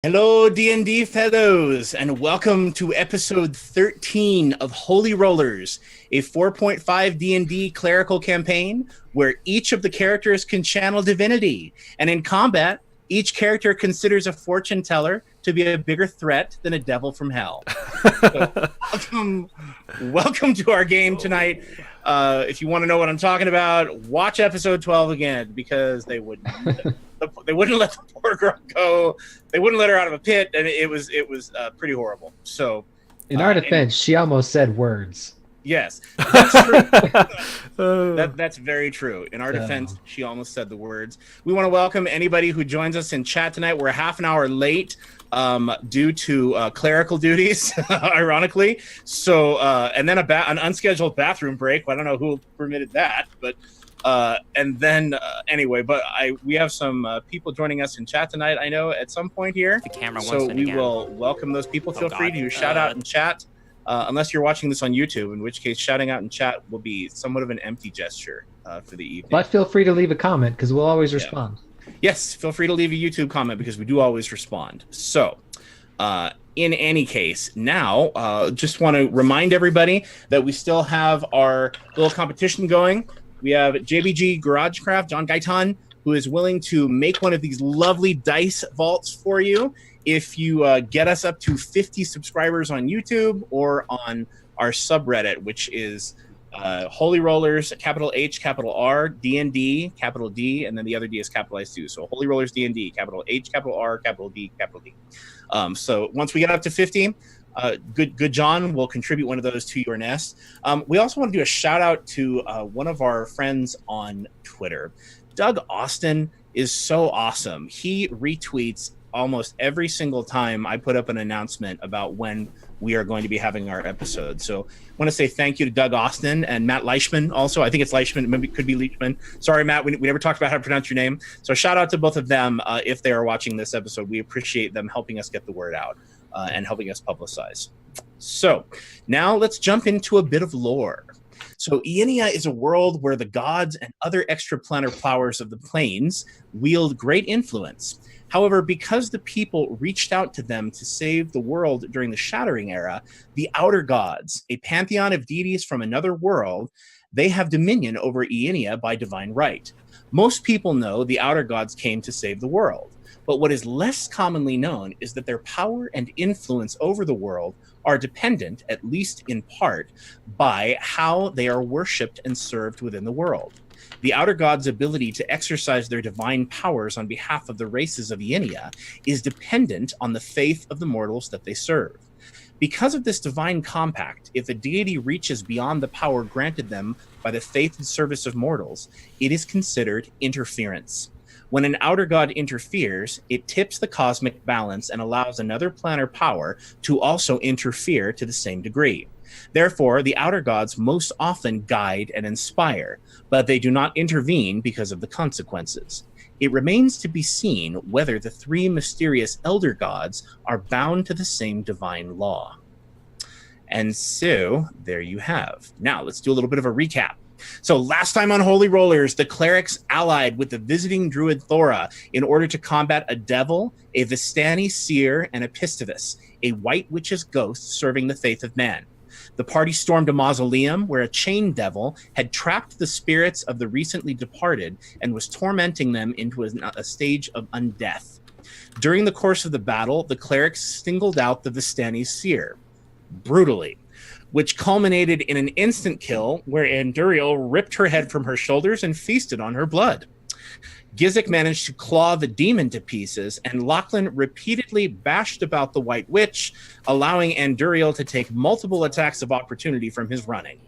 Hello, D&D fellows, and welcome to episode 13 of Holy Rollerz, a 4.5 D&D clerical campaign where each of the characters can channel divinity, and in combat, each character considers a fortune teller to be a bigger threat than a devil from hell. So, welcome to our game tonight. If you want to know what I'm talking about, watch episode 12 again, because they wouldn't let the poor girl go. They wouldn't let her out of a pit, and it was pretty horrible. So, in our defense, she almost said words. Yes, that's true. That's very true. In our defense, she almost said the words. We want to welcome anybody who joins us in chat tonight. We're half an hour late due to clerical duties, ironically. So, and then an unscheduled bathroom break. I don't know who permitted that, but anyway, but we have some people joining us in chat tonight, I know, at some point here. The camera so we will welcome those people. Feel free to shout out in chat, unless you're watching this on YouTube, in which case shouting out in chat will be somewhat of an empty gesture for the evening. But feel free to leave a comment, because we'll always respond. Yes, feel free to leave a YouTube comment, because we do always respond. So, in any case, now, just want to remind everybody that we still have our little competition going. We have JBG GarageCraft, John Gaitan, who is willing to make one of these lovely dice vaults for you if you get us up to 50 subscribers on YouTube or on our subreddit, which is Holy Rollerz, capital H, capital R, D&D, capital D, and then the other D is capitalized too. So Holy Rollerz D&D, capital H, capital R, capital D, capital D. So once we get up to 50, good John will contribute one of those to your nest. We also want to do a shout out to one of our friends on Twitter. Doug Austin is so awesome. He retweets almost every single time I put up an announcement about when we are going to be having our episode. So I want to say thank you to Doug Austin and Matt Leichman also. I think it's Leichman, maybe it could be Leachman. Sorry, Matt, we never talked about how to pronounce your name. So shout out to both of them if they are watching this episode. We appreciate them helping us get the word out and helping us publicize. So now let's jump into a bit of lore. So Ienia is a world where the gods and other extraplanar powers of the planes wield great influence. However, because the people reached out to them to save the world during the Shattering Era, the Outer Gods, a pantheon of deities from another world, they have dominion over Ienia by divine right. Most people know the Outer Gods came to save the world, but what is less commonly known is that their power and influence over the world are dependent, at least in part, by how they are worshipped and served within the world. The Outer Gods' ability to exercise their divine powers on behalf of the races of Ienia is dependent on the faith of the mortals that they serve. Because of this divine compact, if a deity reaches beyond the power granted them by the faith and service of mortals, it is considered interference. When an Outer God interferes, it tips the cosmic balance and allows another planar power to also interfere to the same degree. Therefore, the Outer Gods most often guide and inspire, but they do not intervene because of the consequences. It remains to be seen whether the three mysterious Elder Gods are bound to the same divine law. And so, there you have. Now, let's do a little bit of a recap. So last time on Holy Rollerz, the clerics allied with the visiting druid Thora in order to combat a devil, a Vistani seer, and a Pistivus, a white witch's ghost serving the faith of man. The party stormed a mausoleum where a chain devil had trapped the spirits of the recently departed and was tormenting them into a stage of undeath. During the course of the battle, the clerics singled out the Vistani seer brutally, which culminated in an instant kill where Anduriel ripped her head from her shoulders and feasted on her blood. Gizik managed to claw the demon to pieces, and Lachlan repeatedly bashed about the White Witch, allowing Anduriel to take multiple attacks of opportunity from his running.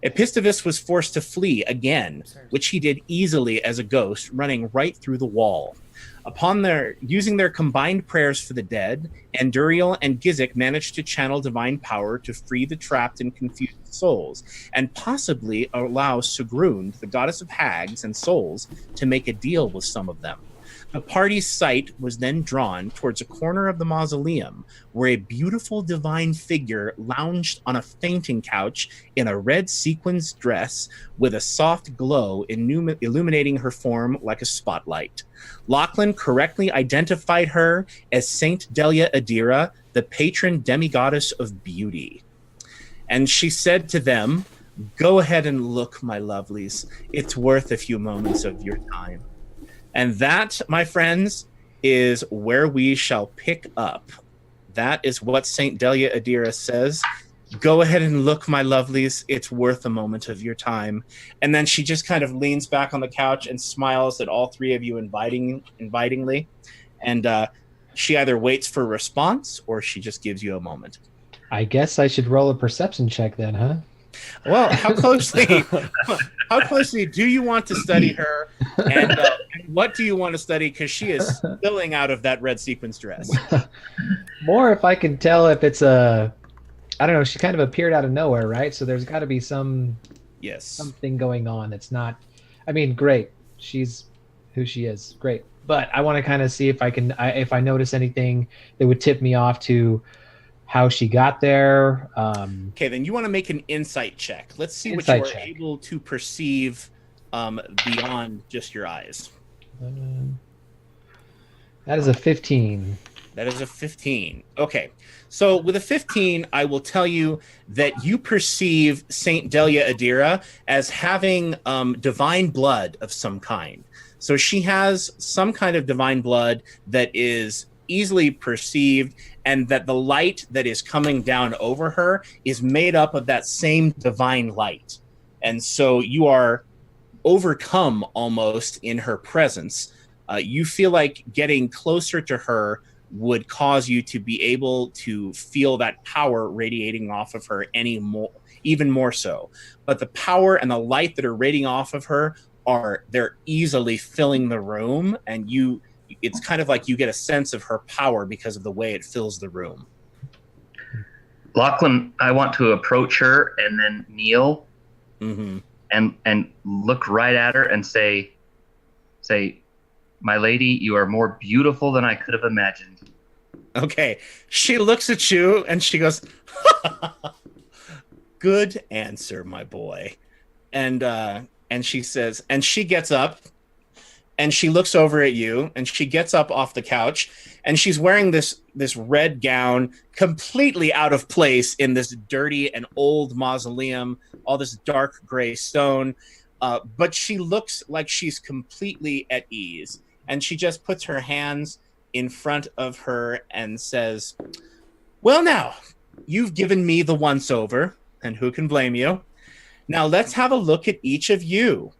Epistivus was forced to flee again, which he did easily as a ghost, running right through the wall. Upon using their combined prayers for the dead, Anduriel and Gizik managed to channel divine power to free the trapped and confused souls, and possibly allow Sigrun, the goddess of hags and souls, to make a deal with some of them. The party's sight was then drawn towards a corner of the mausoleum where a beautiful divine figure lounged on a fainting couch in a red sequins dress with a soft glow illuminating her form like a spotlight. Lachlan correctly identified her as Saint Delia Adira, the patron demigoddess of beauty. And she said to them, "Go ahead and look, my lovelies. It's worth a few moments of your time." And that, my friends, is where we shall pick up. That is what Saint Delia Adira says. Go ahead and look, my lovelies. It's worth a moment of your time. And then she just kind of leans back on the couch and smiles at all three of you invitingly. And she either waits for a response or she just gives you a moment. I guess I should roll a perception check then, huh? Well, how closely do you want to study her, and what do you want to study? Because she is spilling out of that red sequins dress. More if I can tell if it's I don't know. She kind of appeared out of nowhere, right? So there's got to be something going on that's not. I mean, great. She's who she is. Great. But I want to kind of see if if I notice anything that would tip me off to how she got there. Okay, then you want to make an insight check. Let's see what you are able to perceive beyond just your eyes. That is a 15. That is a 15. Okay, so with a 15, I will tell you that you perceive Saint Delia Adira as having divine blood of some kind. So she has some kind of divine blood that is easily perceived, and that the light that is coming down over her is made up of that same divine light. And so you are overcome almost in her presence. You feel like getting closer to her would cause you to be able to feel that power radiating off of her even more so. But the power and the light that are radiating off of her they're easily filling the room, and it's kind of like you get a sense of her power because of the way it fills the room. Lachlan, I want to approach her and then kneel and look right at her and say, "My lady, you are more beautiful than I could have imagined." Okay. She looks at you and she goes, "Good answer, my boy." And she says, and she gets up and she looks over at you, and she gets up off the couch, and she's wearing this red gown, completely out of place in this dirty and old mausoleum, all this dark gray stone. But she looks like she's completely at ease. And she just puts her hands in front of her and says, "Well, now, you've given me the once-over, and who can blame you? Now let's have a look at each of you."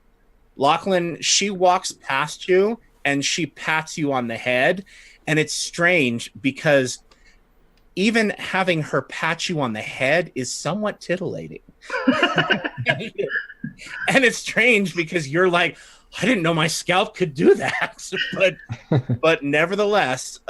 Lachlan, she walks past you and she pats you on the head. And it's strange because even having her pat you on the head is somewhat tittillating. And it's strange because you're like, I didn't know my scalp could do that. But nevertheless,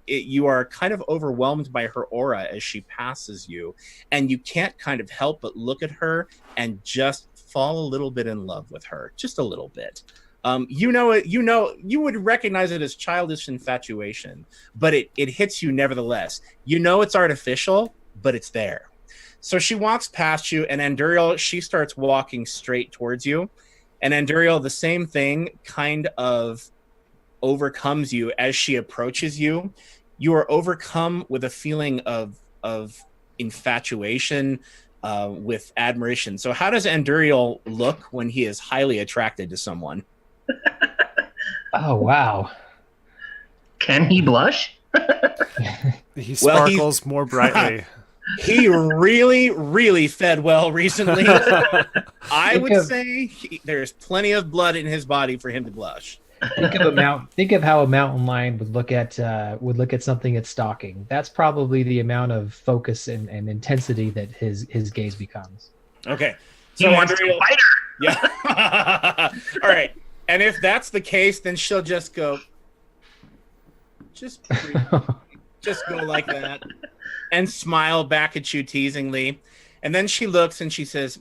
you are kind of overwhelmed by her aura as she passes you. And you can't kind of help but look at her and just fall a little bit in love with her, just a little bit. You would recognize it as childish infatuation, but it hits you nevertheless. You know it's artificial, but it's there. So she walks past you, and Anduriel, she starts walking straight towards you. And Anduriel, the same thing kind of overcomes you as she approaches you. You are overcome with a feeling of infatuation, with admiration. So how does Anduriel look when he is highly attracted to someone? Oh, wow. Can he blush? He sparkles more brightly. He really, really fed well recently. I would say there's plenty of blood in his body for him to blush. Think of how a mountain lion would look at something it's stalking. That's probably the amount of focus and intensity that his gaze becomes. Okay, so he wants to fight her. Yeah. All right, and if that's the case, then she'll just go, just go like that, and smile back at you teasingly, and then she looks and she says,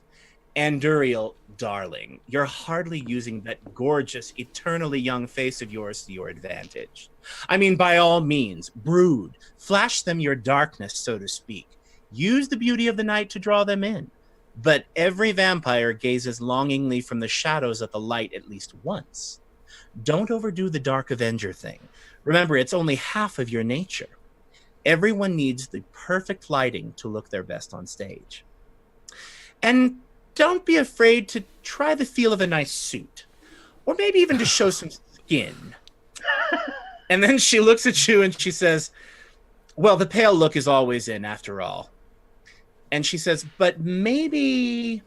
Anduriel, darling, you're hardly using that gorgeous, eternally young face of yours to your advantage. I mean, by all means, brood, flash them your darkness, so to speak. Use the beauty of the night to draw them in. But every vampire gazes longingly from the shadows at the light at least once. Don't overdo the Dark Avenger thing. Remember, it's only half of your nature. Everyone needs the perfect lighting to look their best on stage. And don't be afraid to try the feel of a nice suit. Or maybe even to show some skin. And then she looks at you and she says, well, the pale look is always in after all. And she says, but maybe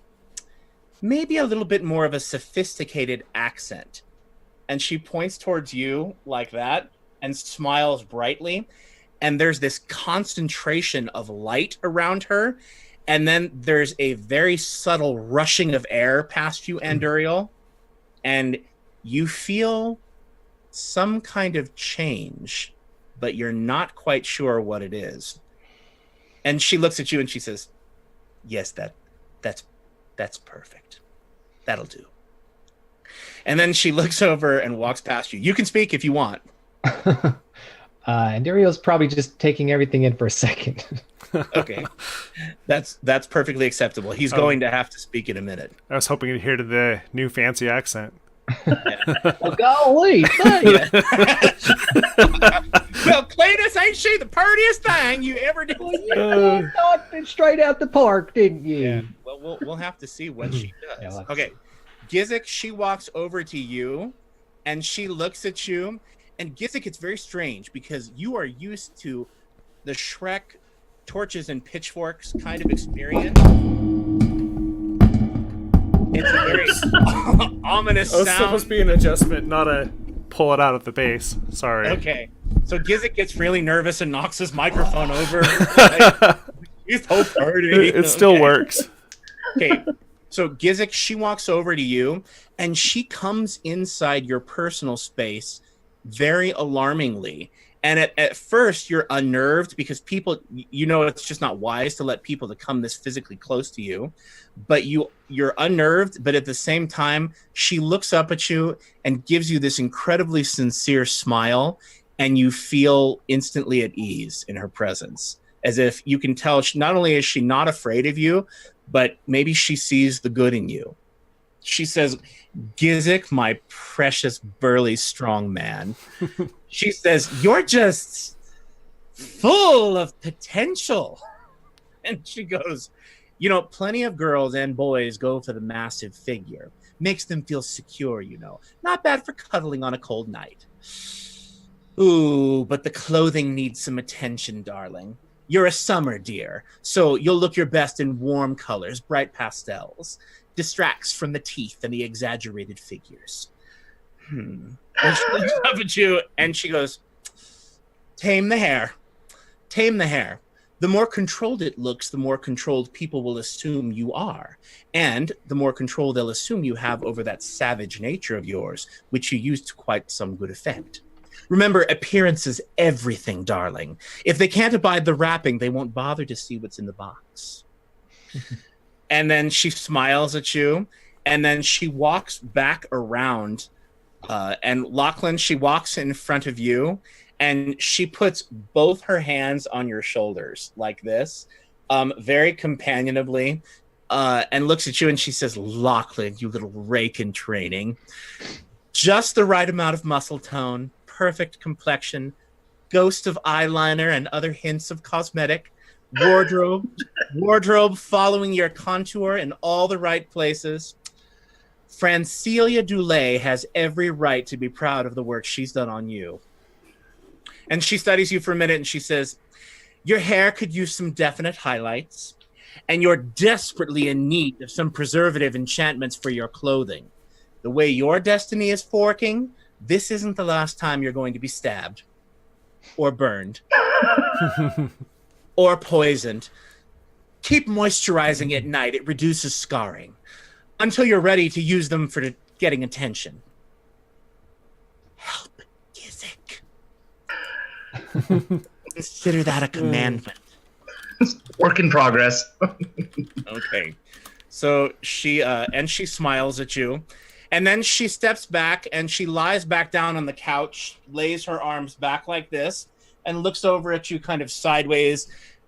a little bit more of a sophisticated accent. And she points towards you like that and smiles brightly. And there's this concentration of light around her. And then there's a very subtle rushing of air past you, Anduriel. And you feel some kind of change, but you're not quite sure what it is. And she looks at you and she says, yes, that's perfect. That'll do. And then she looks over and walks past you. You can speak if you want. Anduriel's probably just taking everything in for a second. Okay. That's perfectly acceptable. He's going to have to speak in a minute. I was hoping to hear the new fancy accent. Yeah. Well, golly, thanks. Well, Cletus, ain't she the prettiest thing you ever did? Well, you thought it straight out the park, didn't you? Yeah. Well, we'll have to see what she does. Yeah, okay. Gizik, she walks over to you, and she looks at you. And Gizik, it's very strange because you are used to the Shrek torches and pitchforks kind of experience. It's a very ominous sound. It's supposed to be an adjustment, not a pull it out of the base. Sorry. Okay. So Gizik gets really nervous and knocks his microphone over. Like, he's so pretty. It still works. Okay. So Gizik, she walks over to you and she comes inside your personal space very alarmingly. And at first you're unnerved because people, it's just not wise to let people to come this physically close to you, but you're unnerved. But at the same time, she looks up at you and gives you this incredibly sincere smile, and you feel instantly at ease in her presence, as if you can tell not only is she not afraid of you, but maybe she sees the good in you. She says, Gizik, my precious, burly, strong man. She says, you're just full of potential. And she goes, plenty of girls and boys go for the massive figure. Makes them feel secure, Not bad for cuddling on a cold night. Ooh, but the clothing needs some attention, darling. You're a summer deer, so you'll look your best in warm colors, bright pastels. Distracts from the teeth and the exaggerated figures. And she looks up at you and she goes, tame the hair. Tame the hair. The more controlled it looks, the more controlled people will assume you are. And the more control they'll assume you have over that savage nature of yours, which you use to quite some good effect. Remember, appearance is everything, darling. If they can't abide the wrapping, they won't bother to see what's in the box. And then she smiles at you, and then she walks back around. And Lachlan, she walks in front of you, and she puts both her hands on your shoulders like this, very companionably, and looks at you, and she says, Lachlan, you little rake in training. Just the right amount of muscle tone, perfect complexion, ghost of eyeliner and other hints of cosmetic. Wardrobe following your contour in all the right places. Francilia Dulé has every right to be proud of the work she's done on you. And she studies you for a minute and she says, your hair could use some definite highlights, and you're desperately in need of some preservative enchantments for your clothing. The way your destiny is forking, this isn't the last time you're going to be stabbed or burned. Or poisoned. Keep moisturizing at night. It reduces scarring until you're ready to use them for getting attention. Help, Gizik. Consider that a commandment. Work in progress. Okay. So she smiles at you, and then she steps back and she lies back down on the couch, lays her arms back like this, and looks over at you kind of sideways,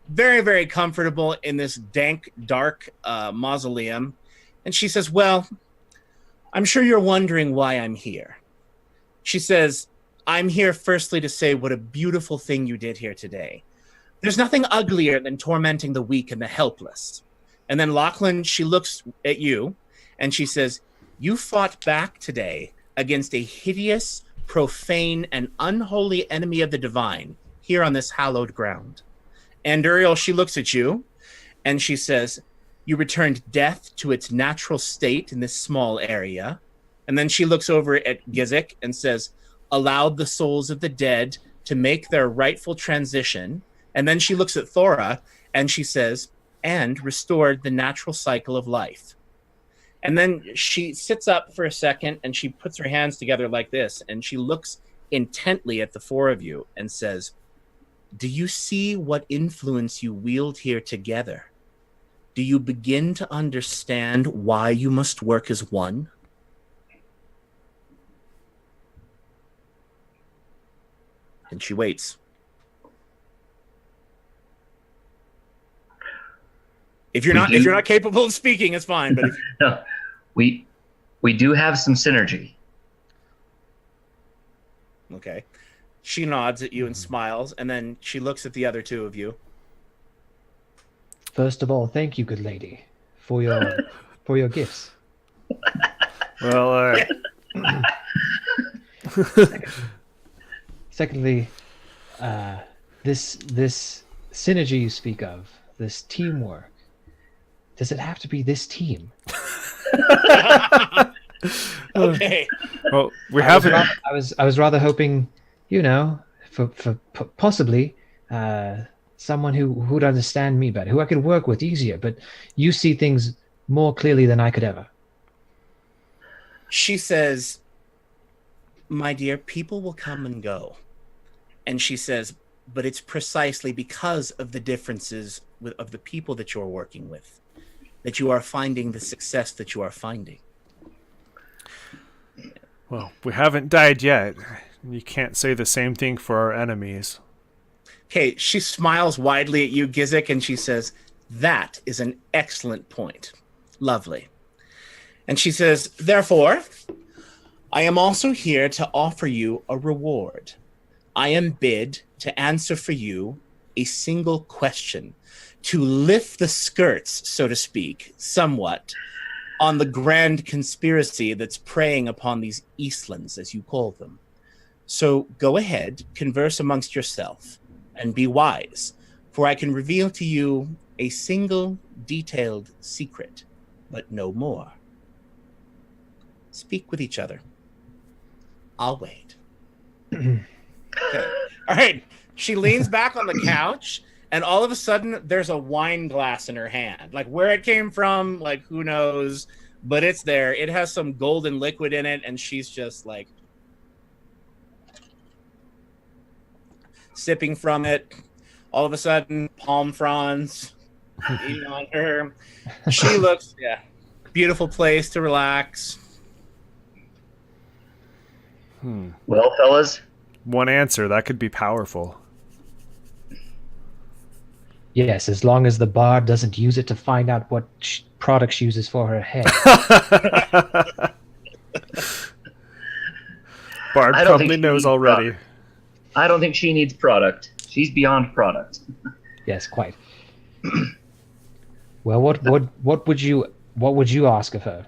very, very comfortable in this dank, dark mausoleum. And she says, well, I'm sure you're wondering why I'm here. She says, I'm here firstly to say what a beautiful thing you did here today. There's nothing uglier than tormenting the weak and the helpless. And then Lachlan, she looks at you and she says, you fought back today against a hideous, profane, and unholy enemy of the divine here on this hallowed ground. And Uriel, she looks at you and she says, you returned death to its natural state in this small area. And then she looks over at Gizik and says, allowed the souls of the dead to make their rightful transition. And then she looks at Thora and she says, and restored the natural cycle of life. And then she sits up for a second and she puts her hands together like this and she looks intently at the four of you and says, do you see what influence you wield here together? Do you begin to understand why you must work as one? And she waits. If you're not capable of speaking, it's fine. But no, we do have some synergy. Okay. She nods at you and smiles, and then she looks at the other two of you. First of all, thank you, good lady, for your gifts. Well, all right. Secondly, this synergy you speak of, this teamwork. Does it have to be this team? Okay. Well, we haven't. I was rather hoping, for possibly someone who would understand me better, who I could work with easier. But you see things more clearly than I could ever. She says, my dear, people will come and go. And she says, but it's precisely because of the differences of the people that you're working with that you are finding the success that you are finding. Well, we haven't died yet. You can't say the same thing for our enemies. Okay, she smiles widely at you, Gizik, and she says, that is an excellent point. Lovely. And she says, therefore, I am also here to offer you a reward. I am bid to answer for you a single question, to lift the skirts, so to speak, somewhat, on the grand conspiracy that's preying upon these Eastlands, as you call them. So go ahead, converse amongst yourself, and be wise, for I can reveal to you a single detailed secret, but no more. Speak with each other. I'll wait. Okay. All right. She leans back on the couch, and all of a sudden, there's a wine glass in her hand. Like, where it came from, like, who knows? But it's there. It has some golden liquid in it, and she's just, like, sipping from it. All of a sudden, palm fronds on her. She looks, beautiful place to relax. Well, fellas? One answer, that could be powerful. Yes, as long as the bard doesn't use it to find out what product she uses for her head. Bard probably knows already. I don't think she needs product. She's beyond product. Yes, quite. Well, what would you ask of her?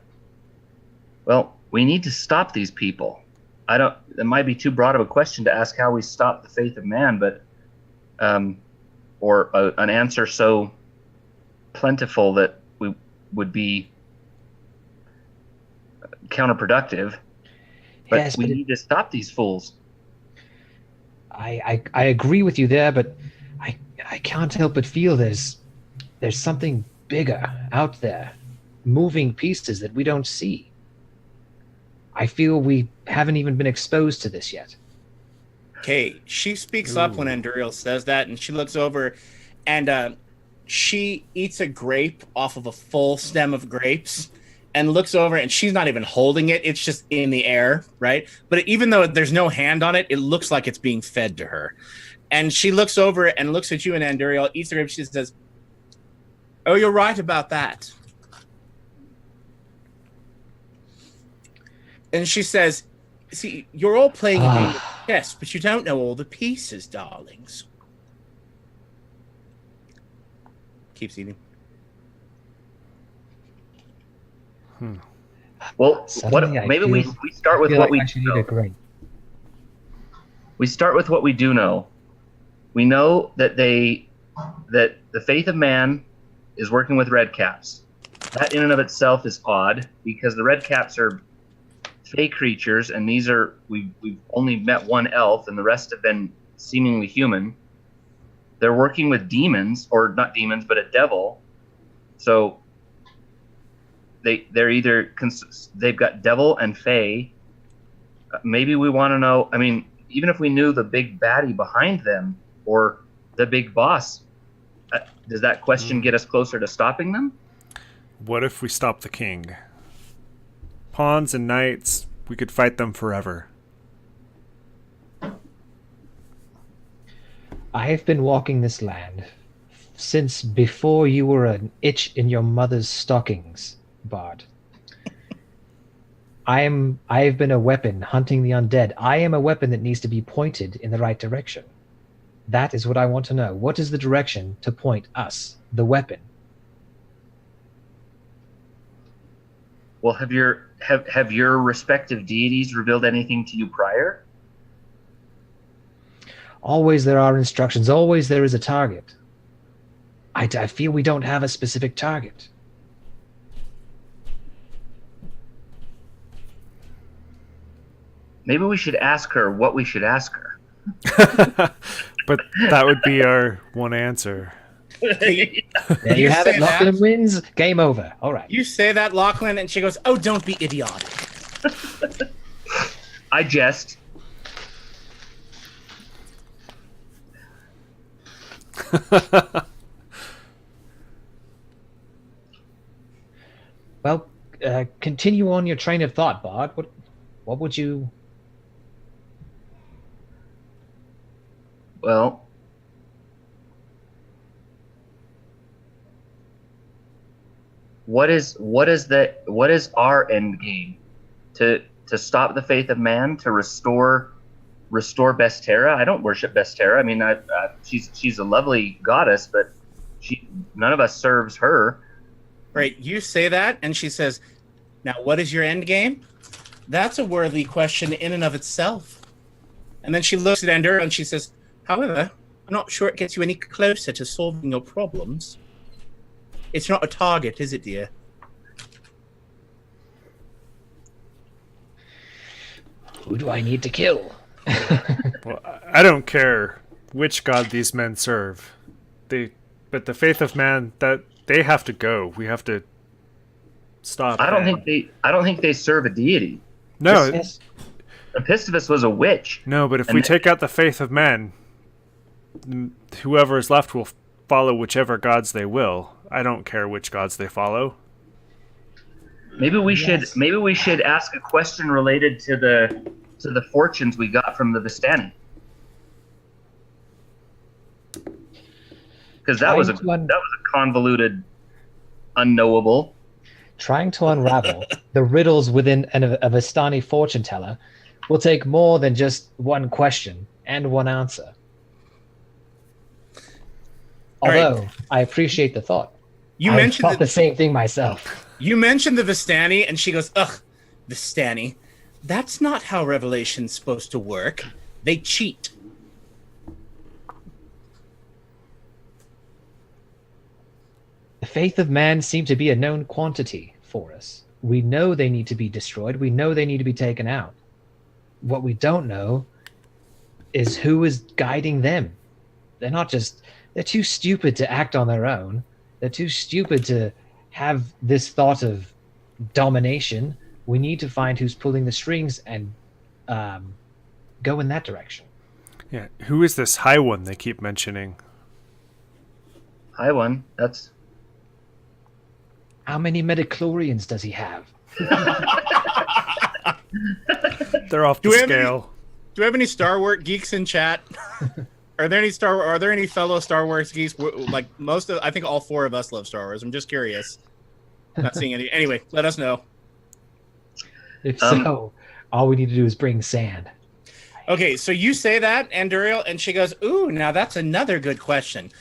Well, we need to stop these people. It might be too broad of a question to ask how we stop the faith of man, but or an answer so plentiful that we would be counterproductive. But Yes, we need to stop these fools. I agree with you there, but I can't help but feel there's something bigger out there, moving pieces that we don't see. I feel we haven't even been exposed to this yet. Okay, she speaks up when Anduriel says that, and she looks over, and she eats a grape off of a full stem of grapes and looks over, and she's not even holding it. It's just in the air, right? But even though there's no hand on it, it looks like it's being fed to her. And she looks over and looks at you, and Anduriel eats the grape. She says, "Oh, you're right about that." And she says, "See, you're all playing a game of chess, but you don't know all the pieces, darlings." Keeps eating. Well, Suddenly maybe we start with what we know. We start with what we do know. We know that the faith of man is working with red caps. That in and of itself is odd, because the red caps are fey creatures, and we've only met one elf, and the rest have been seemingly human. They're working with demons, or not demons, but a devil. So they're either they've got devil and fey. Maybe we want to know. I mean, even if we knew the big baddie behind them or the big boss, does that question get us closer to stopping them? What if we stop the king? Pawns and knights, we could fight them forever. I have been walking this land since before you were an itch in your mother's stockings, Bard. I have been a weapon hunting the undead. I am a weapon that needs to be pointed in the right direction. That is what I want to know. What is the direction to point us, the weapon? Well, have your respective deities revealed anything to you prior? Always there are instructions. Always there is a target. I feel we don't have a specific target. Maybe we should ask her what we should ask her. But that would be our one answer. There you have it. Lachlan wins. Game over. All right. You say that, Lachlan, and she goes, "Oh, don't be idiotic." I jest. Well, continue on your train of thought, Bard. What would you? Well, what is our end game? To stop the faith of man, to restore Bestera? I don't worship Bestera. I mean, she's a lovely goddess, but none of us serves her. Right, you say that, and she says, "Now, what is your end game?" That's a worthy question in and of itself. And then she looks at Ender and she says, "However, I'm not sure it gets you any closer to solving your problems. It's not a target, is it, dear?" Who do I need to kill? Well, I don't care which god these men serve. But the faith of man, that they have to go. We have to stop. I don't think they serve a deity. No. Epistovus was a witch. No, but if we take out the faith of men, whoever is left will follow whichever gods they will. I don't care which gods they follow. Maybe we should ask a question related to the fortunes we got from the Vistani. Because that was a convoluted, unknowable. Trying to unravel the riddles within a Vistani fortune teller will take more than just one question and one answer. Although right. I appreciate the thought. I thought the same thing myself. You mentioned the Vistani, and she goes, "Ugh, Vistani. That's not how Revelation's supposed to work. They cheat." The faith of man seem to be a known quantity for us. We know they need to be destroyed. We know they need to be taken out. What we don't know is who is guiding them. They're too stupid to act on their own. They're too stupid to have this thought of domination. We need to find who's pulling the strings and go in that direction. Yeah, who is this high one they keep mentioning? high one. That's How many midichlorians does he have? They're off the scale. Do we have any Star Wars geeks in chat? Are there any fellow Star Wars geeks? Like I think all four of us love Star Wars. I'm just curious. Not seeing any. Anyway, let us know. If so, all we need to do is bring sand. Okay, so you say that, Anduriel, and she goes, "Ooh, now that's another good question.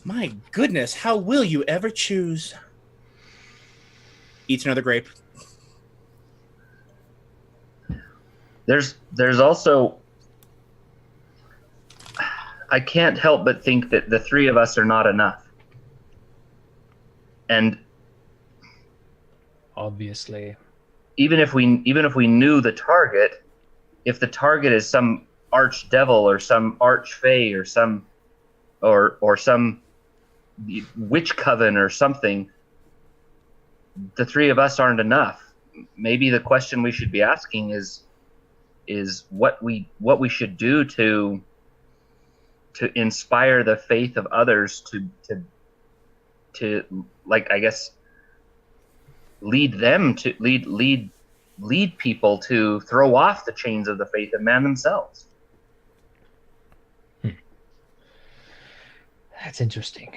My goodness, how will you ever choose?" Eats another grape. There's also, I can't help but think that the three of us are not enough. And obviously, even if we knew the target, if the target is some archdevil or some archfey or some witch coven or something, the three of us aren't enough. Maybe the question we should be asking is what we should do to inspire the faith of others to like, I guess, lead people to throw off the chains of the faith of man themselves. That's interesting.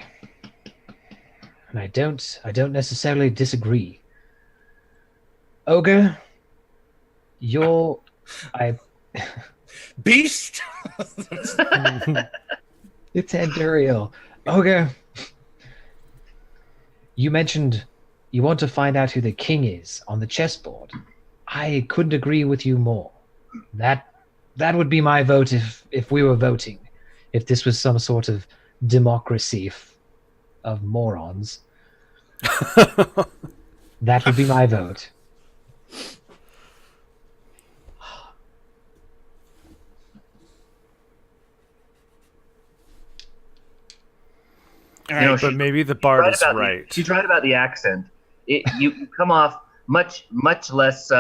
And I don't necessarily disagree. Ogre, Beast. It's Anduriel. Ogre, you mentioned you want to find out who the king is on the chessboard. I couldn't agree with you more. That would be my vote if we were voting. If this was some sort of democracy of morons. That would be my vote. You know, but maybe the bard is right. She's right about the accent. You come off much less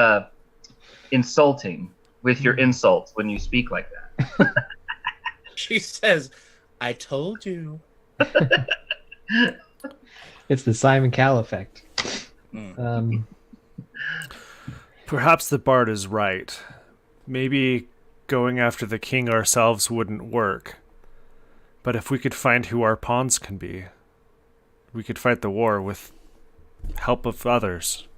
insulting with your insults when you speak like that. She says, "I told you." It's the Simon Cowell effect. Perhaps the bard is right. Maybe going after the king ourselves wouldn't work. But if we could find who our pawns can be, we could fight the war with help of others.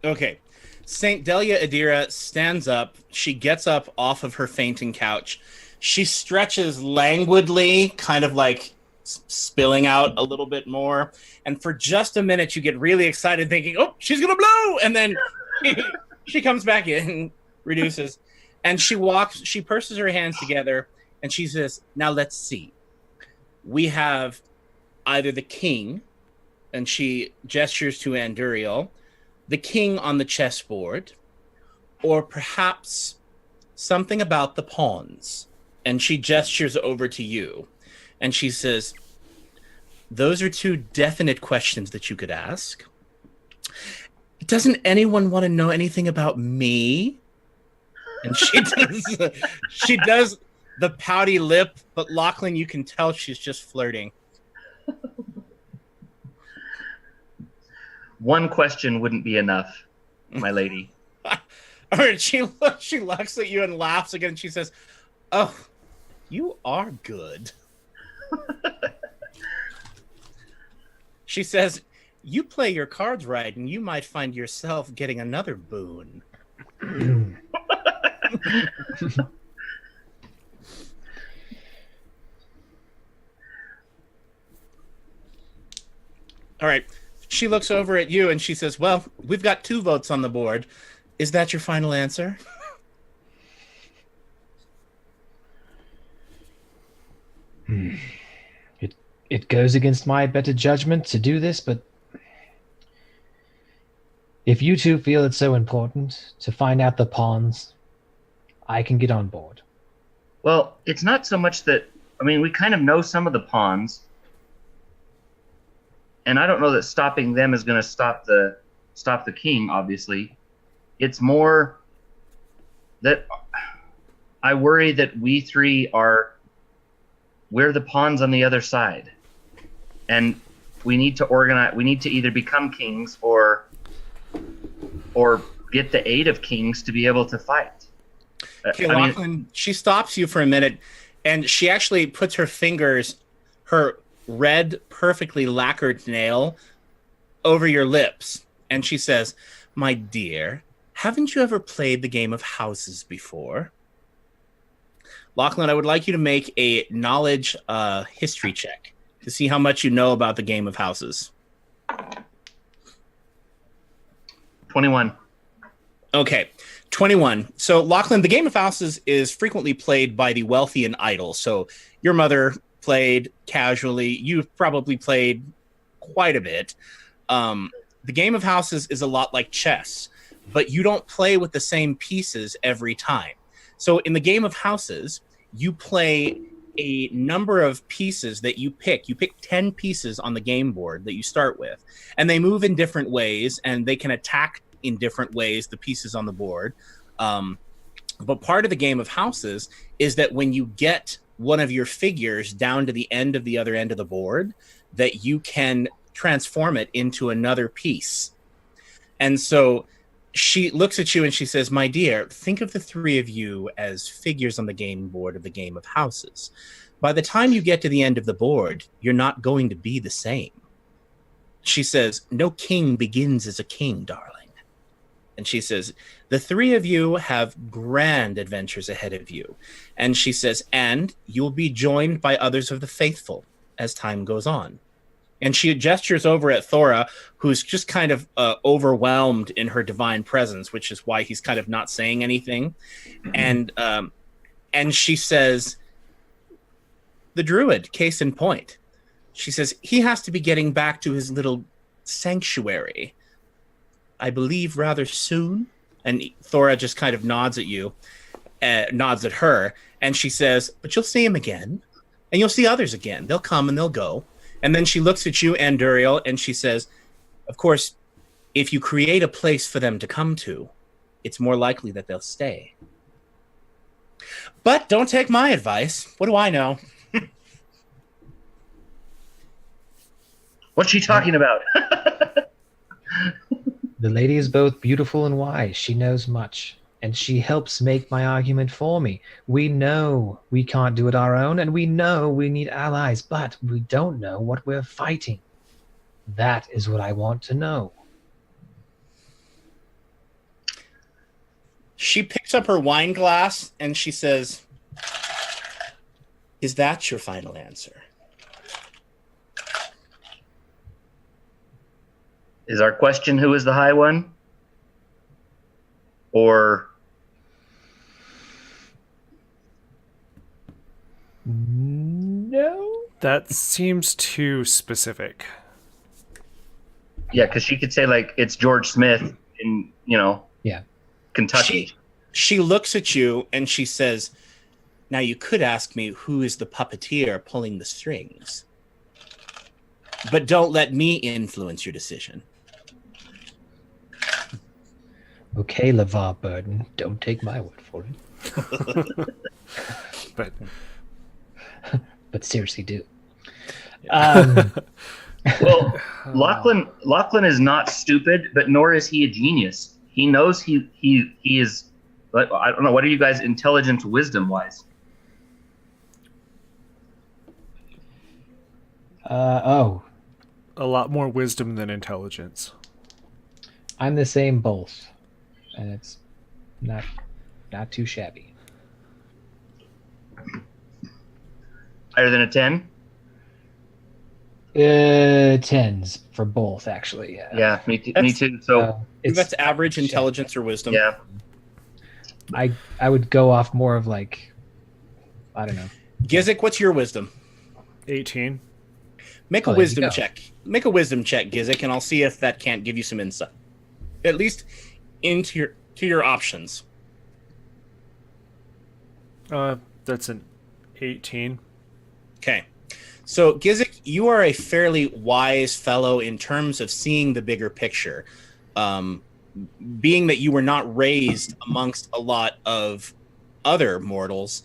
Okay. Saint Delia Adira stands up. She gets up off of her fainting couch. She stretches languidly, kind of like spilling out a little bit more. And for just a minute, you get really excited thinking, oh, she's going to blow. And then she comes back in, reduces, and she purses her hands together, and she says, now let's see. We have either the king, and she gestures to Anduriel, the king on the chessboard, or perhaps something about the pawns. And she gestures over to you, and she says, those are two definite questions that you could ask. Doesn't anyone want to know anything about me? And she does the pouty lip, but Lachlan, you can tell she's just flirting. One question wouldn't be enough, my lady. All right, she looks at you and laughs again, and she says, oh, you are good. She says, you play your cards right, and you might find yourself getting another boon. All right. She looks over at you and she says, well, we've got 2 votes on the board. Is that your final answer? It goes against my better judgment to do this, but if you two feel it's so important to find out the pawns, I can get on board. Well, it's not so much that, I mean, we kind of know some of the pawns, and I don't know that stopping them is going to stop the king, obviously. It's more that I worry that we're the pawns on the other side. and we need to organize. We need to either become kings or get the aid of kings to be able to fight. Okay, Lachlan, she stops you for a minute, and she actually puts her fingers, her red, perfectly lacquered nail, over your lips, and she says, "My dear, haven't you ever played the game of houses before?" Lachlan, I would like you to make a knowledge history check to see how much you know about the game of houses. 21. Okay, 21. So, Lachlan, the game of houses is frequently played by the wealthy and idle. So, your mother played casually. You've probably played quite a bit. The game of houses is a lot like chess, but you don't play with the same pieces every time. So, in the game of houses, you play a number of pieces that you pick. You pick 10 pieces on the game board that you start with, and they move in different ways, and they can attack in different ways, the pieces on the board. But part of the game of houses is that when you get one of your figures down to the end of the other end of the board, that you can transform it into another piece. And so she looks at you and she says, "My dear, think of the three of you as figures on the game board of the game of houses. By the time you get to the end of the board, you're not going to be the same." She says, "No king begins as a king, darling." And she says, "The three of you have grand adventures ahead of you." And she says, "And you'll be joined by others of the faithful as time goes on." And she gestures over at Thora, who's just kind of overwhelmed in her divine presence, which is why he's kind of not saying anything. And she says, "The druid, case in point." She says, "He has to be getting back to his little sanctuary, I believe, rather soon." And Thora just kind of nods at you, nods at her, and she says, "But you'll see him again, and you'll see others again. They'll come and they'll go." And then she looks at you, Anduriel, and she says, "Of course, if you create a place for them to come to, it's more likely that they'll stay. But don't take my advice. What do I know?" What's she talking about? The lady is both beautiful and wise. She knows much, and she helps make my argument for me. We know we can't do it our own, and we know we need allies, but we don't know what we're fighting. That is what I want to know. She picks up her wine glass and she says, "Is that your final answer?" Is our question who is the high one? Or No. That seems too specific. yeah, because she could say like it's George Smith in Yeah. Kentucky. She looks at you and she says, "Now you could ask me who is the puppeteer pulling the strings. But don't let me influence your decision." Okay, LeVar Burton, don't take my word for it. But But seriously, do. Well, Lachlan is not stupid, but nor is he a genius. He knows he is. But I don't know. What are you guys intelligence wisdom wise? Oh, a lot more wisdom than intelligence. I'm the same both, and it's not too shabby. Higher than a 10? 10s for both, actually. Yeah. Yeah, me too. So That's average intelligence or wisdom. yeah, I would go off more of like, I don't know. Gizik, what's your wisdom? 18. Make a Oh, there you wisdom go. check. Make a wisdom check, Gizik, and I'll see if that can't give you some insight. At least into your options. That's an 18. Okay. So, Gizik, you are a fairly wise fellow in terms of seeing the bigger picture. Being that you were not raised amongst a lot of other mortals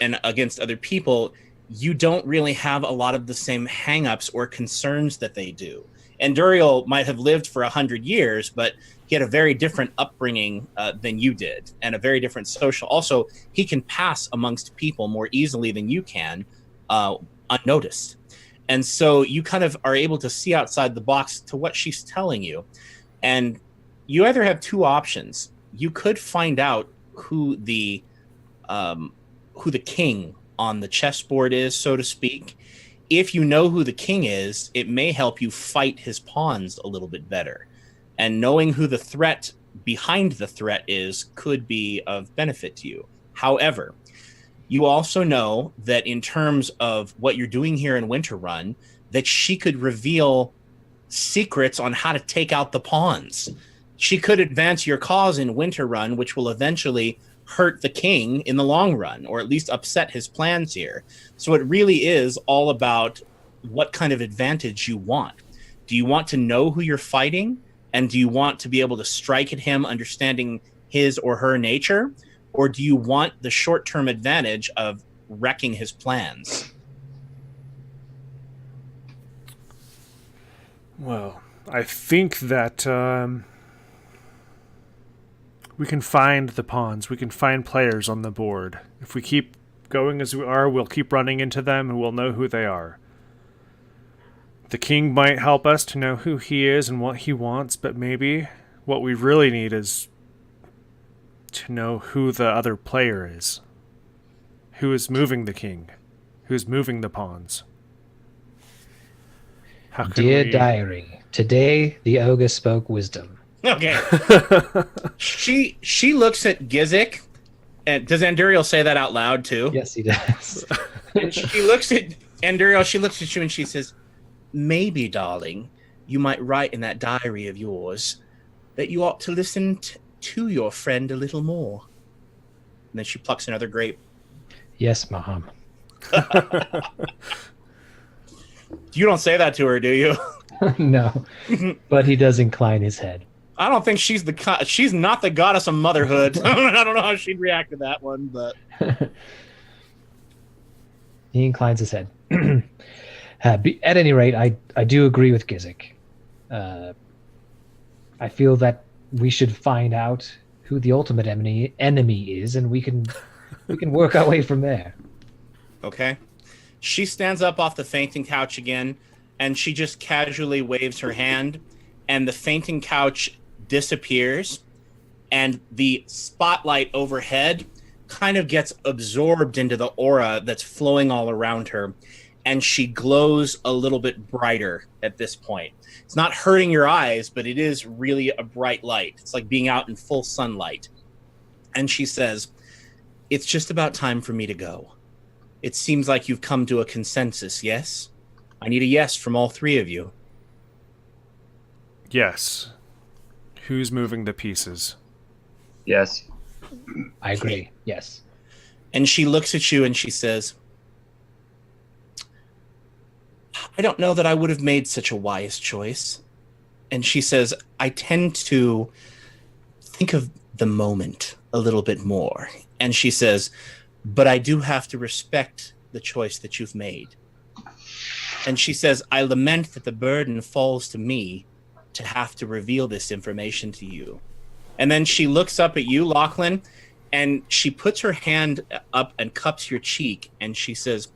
and against other people, you don't really have a lot of the same hangups or concerns that they do. And Duriel might have lived for 100 years, but he had a very different upbringing than you did, and a very different social. Also, he can pass amongst people more easily than you can, unnoticed. And so you kind of are able to see outside the box to what she's telling you. And you either have two options. You could find out who the king on the chessboard is, so to speak. If you know who the king is, it may help you fight his pawns a little bit better. And knowing who the threat behind the threat is could be of benefit to you. However, you also know that in terms of what you're doing here in Winterrun, that she could reveal secrets on how to take out the pawns. She could advance your cause in Winterrun, which will eventually hurt the king in the long run, or at least upset his plans here. So it really is all about what kind of advantage you want. Do you want to know who you're fighting? And do you want to be able to strike at him understanding his or her nature? Or do you want the short-term advantage of wrecking his plans? Well, I think that we can find the pawns. We can find players on the board. If we keep going as we are, we'll keep running into them and we'll know who they are. The king might help us to know who he is and what he wants, but maybe what we really need is to know who the other player is. Who is moving the king? Who's moving the pawns? How can Dear diary, today the ogre spoke wisdom. Okay. She looks at Gizik, and does Anduriel say that out loud too? Yes, he does. And she looks at Anduriel, she looks at you and she says, maybe, darling, you might write in that diary of yours that you ought to listen to your friend a little more. And then she plucks another grape. Yes, Maham. You don't say that to her, do you? No, but he does incline his head. I don't think she's not the goddess of motherhood. I don't know how she'd react to that one, but he inclines his head. At any rate, I do agree with Gizik. I feel that we should find out who the ultimate enemy is, and we can work our way from there. Okay. She stands up off the fainting couch again, and she just casually waves her hand, and the fainting couch disappears, and the spotlight overhead kind of gets absorbed into the aura that's flowing all around her, and she glows a little bit brighter at this point. It's not hurting your eyes, but it is really a bright light. It's like being out in full sunlight. And she says, it's just about time for me to go. It seems like you've come to a consensus, yes? I need a yes from all three of you. Yes. Who's moving the pieces? Yes. I agree. Yes. And she looks at you and she says, I don't know that I would have made such a wise choice. And she says, I tend to think of the moment a little bit more. And she says, but I do have to respect the choice that you've made. And she says, I lament that the burden falls to me to have to reveal this information to you. And then she looks up at you, Lachlan, and she puts her hand up and cups your cheek, and she says,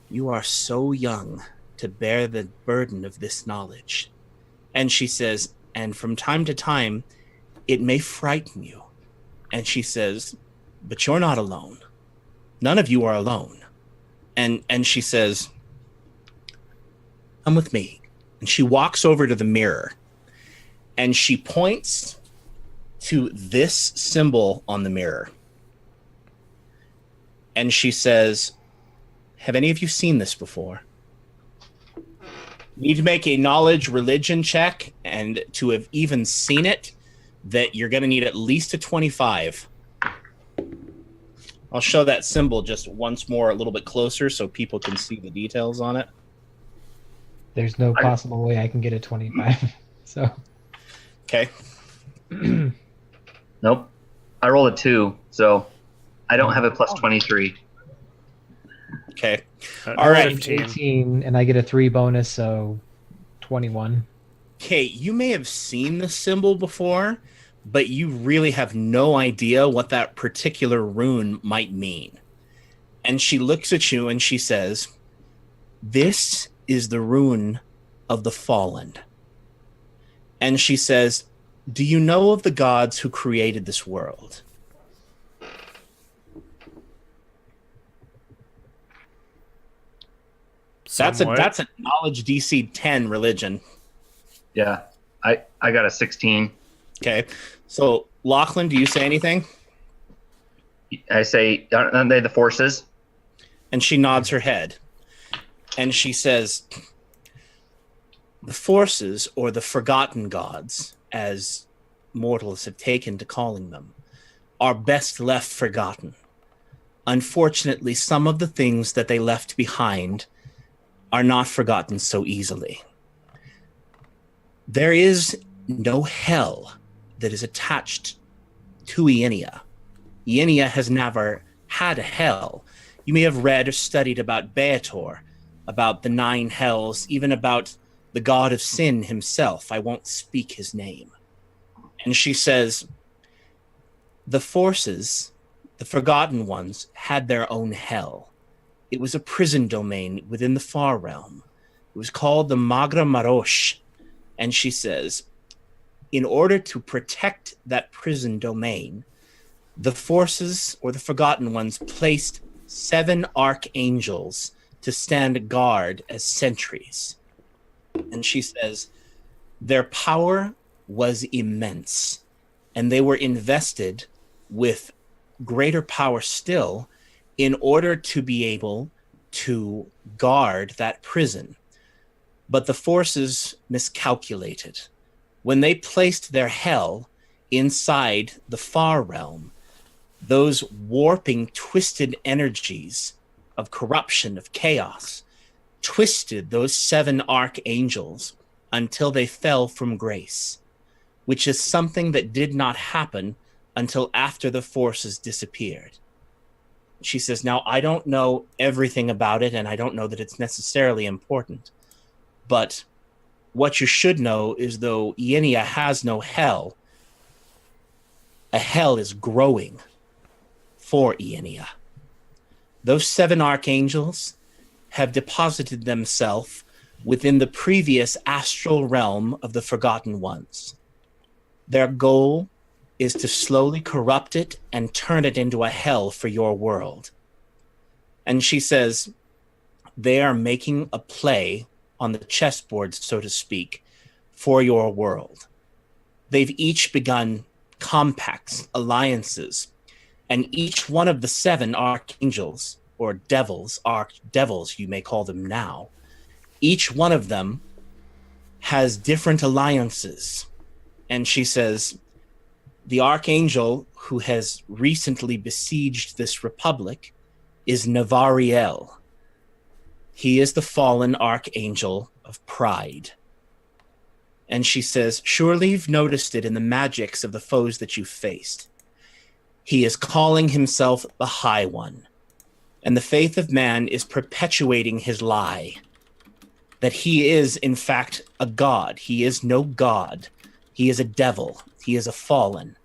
you are so young to bear the burden of this knowledge. And she says, and from time to time, it may frighten you. And she says, but you're not alone. None of you are alone. And she says, come with me. And she walks over to the mirror and she points to this symbol on the mirror. And she says, have any of you seen this before? You need to make a knowledge religion check, and to have even seen it, that you're going to need at least a 25. I'll show that symbol just once more a little bit closer so people can see the details on it. There's no possible way I can get a 25. So. Okay. Nope. I rolled a 2, so I don't have a plus 23. Okay. All right. 18, and I get a 3 bonus, so 21. Okay, you may have seen the symbol before, but you really have no idea what that particular rune might mean. And she looks at you and she says, "This is the rune of the fallen." And she says, "Do you know of the gods who created this world?" That's a knowledge DC 10 religion. Yeah, I got a 16. Okay, so Lachlan, do you say anything? I say, aren't they the forces? And she nods her head. And she says, "The forces, or the forgotten gods, as mortals have taken to calling them, are best left forgotten. Unfortunately, some of the things that they left behind are not forgotten so easily. There is no hell that is attached to Ienia. Ienia has never had a hell. You may have read or studied about Beator, about the 9 hells, even about the god of sin himself. I won't speak his name." And she says, "The forces, the forgotten ones, had their own hell. It was a prison domain within the far realm. It was called the Magra Marosh." And she says, in order to protect that prison domain, the forces, or the forgotten ones, placed 7 archangels to stand guard as sentries. And she says, their power was immense, and they were invested with greater power still in order to be able to guard that prison. But the forces miscalculated. When they placed their hell inside the far realm, those warping, twisted energies of corruption, of chaos, twisted those 7 archangels until they fell from grace, which is something that did not happen until after the forces disappeared. She says, now, I don't know everything about it, and I don't know that it's necessarily important, but what you should know is, though Ienia has no hell, a hell is growing for Ienia. Those 7 archangels have deposited themselves within the previous astral realm of the Forgotten Ones. Their goal is to slowly corrupt it and turn it into a hell for your world. And she says, they are making a play on the chessboard, so to speak, for your world. They've each begun compacts, alliances, and each one of the 7 archangels, or devils, archdevils you may call them now, each one of them has different alliances. And she says, the archangel who has recently besieged this republic is Navariel. He is the fallen archangel of pride. And she says, surely you've noticed it in the magics of the foes that you've faced. He is calling himself the High One. And the faith of man is perpetuating his lie, that he is, in fact, a god. He is no god. He is a devil. He is a fallen.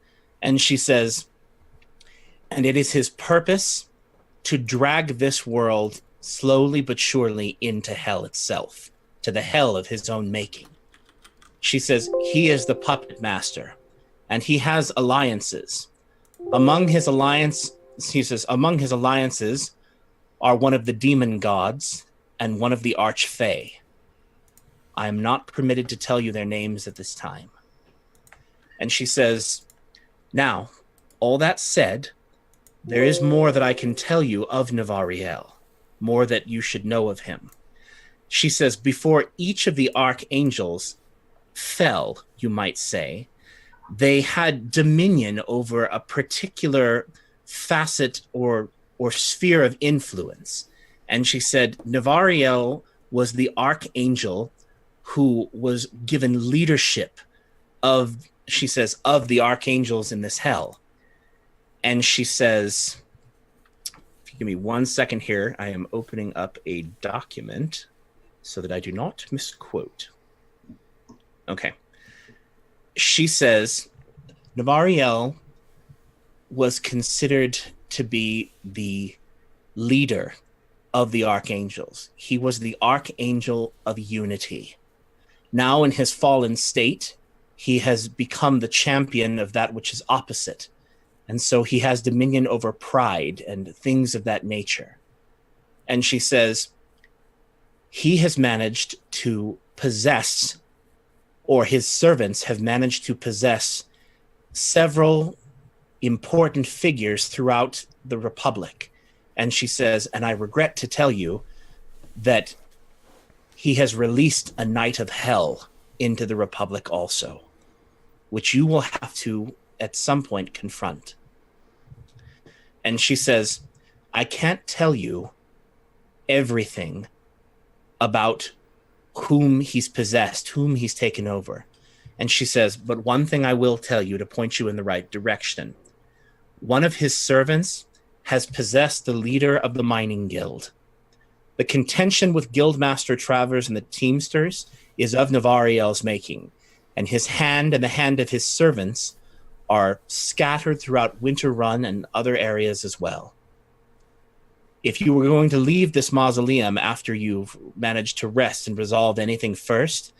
And she says, and it is his purpose to drag this world slowly but surely into hell itself, to the hell of his own making. She says, he is the puppet master, and he has alliances. Among his alliances are one of the demon gods and one of the archfey. I am not permitted to tell you their names at this time. And she says, now, all that said, there is more that I can tell you of Navariel, more that you should know of him. She says, before each of the archangels fell, you might say, they had dominion over a particular facet or sphere of influence. And she said, Navariel was the archangel who was given leadership of, she says, of the archangels in this hell. And she says, if you Give me 1 second here. I am opening up a document so that I do not misquote. Okay. She says, Navariel was considered to be the leader of the archangels. He was the archangel of unity. Now in his fallen state, he has become the champion of that which is opposite. And so he has dominion over pride and things of that nature. And she says, he has managed to possess, or his servants have managed to possess, several important figures throughout the Republic. And she says, and I regret to tell you that he has released a knight of hell into the Republic also, which you will have to at some point confront. And she says, I can't tell you everything about whom he's possessed, whom he's taken over. And she says, but one thing I will tell you to point you in the right direction. One of his servants has possessed the leader of the mining guild. The contention with Guildmaster Travers and the Teamsters is of Navariel's making, and his hand and the hand of his servants are scattered throughout Winter Run and other areas as well. If you were going to leave this mausoleum after you've managed to rest and resolve anything first,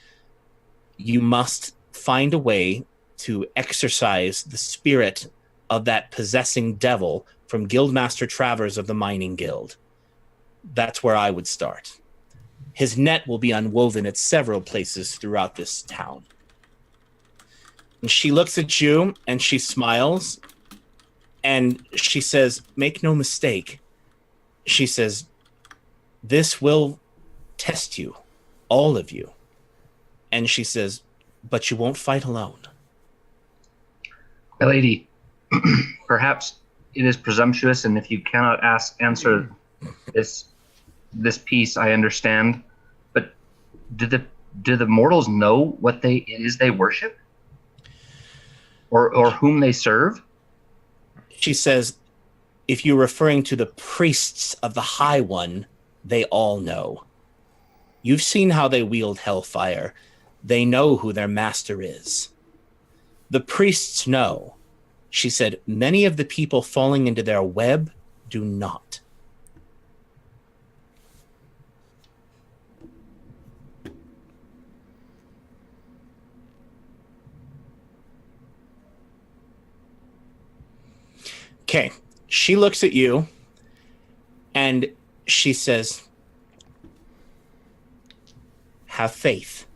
you must find a way to exorcise the spirit of that possessing devil from Guildmaster Travers of the Mining Guild. That's where I would start. His net will be unwoven at several places throughout this town. And she looks at you and she smiles and she says, make no mistake. She says, this will test you, all of you. And she says, but you won't fight alone. My lady, perhaps it is presumptuous, and if you cannot answer this piece, I understand. But do the mortals know what it is they worship, or whom they serve? She says, if you're referring to the priests of the High One, they all know. You've seen how they wield hellfire. They know who their master is. The priests know. She said, many of the people falling into their web do not. Okay. She looks at you and she says, have faith.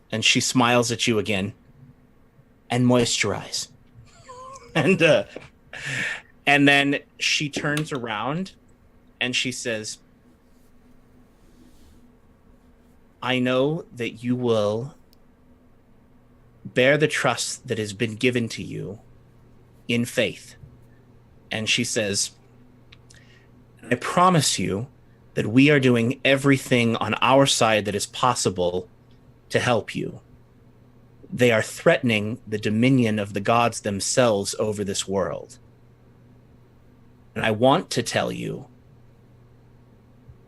And she smiles at you again and moisturize. And then she turns around and she says, I know that you will bear the trust that has been given to you in faith. And she says, I promise you that we are doing everything on our side that is possible to help you. They are threatening the dominion of the gods themselves over this world. And I want to tell you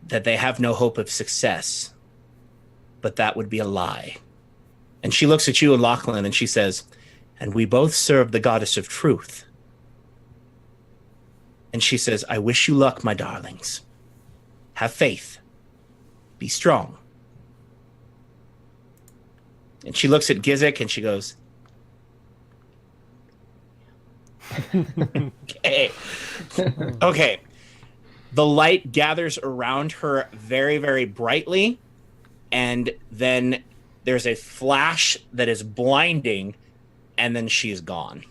that they have no hope of success, but that would be a lie. And she looks at you and Lachlan and she says, and we both serve the goddess of truth. And she says, I wish you luck, my darlings. Have faith. Be strong. And she looks at Gizik and she goes, okay. Okay. The light gathers around her very, very brightly. And then there's a flash that is blinding. And then she is gone.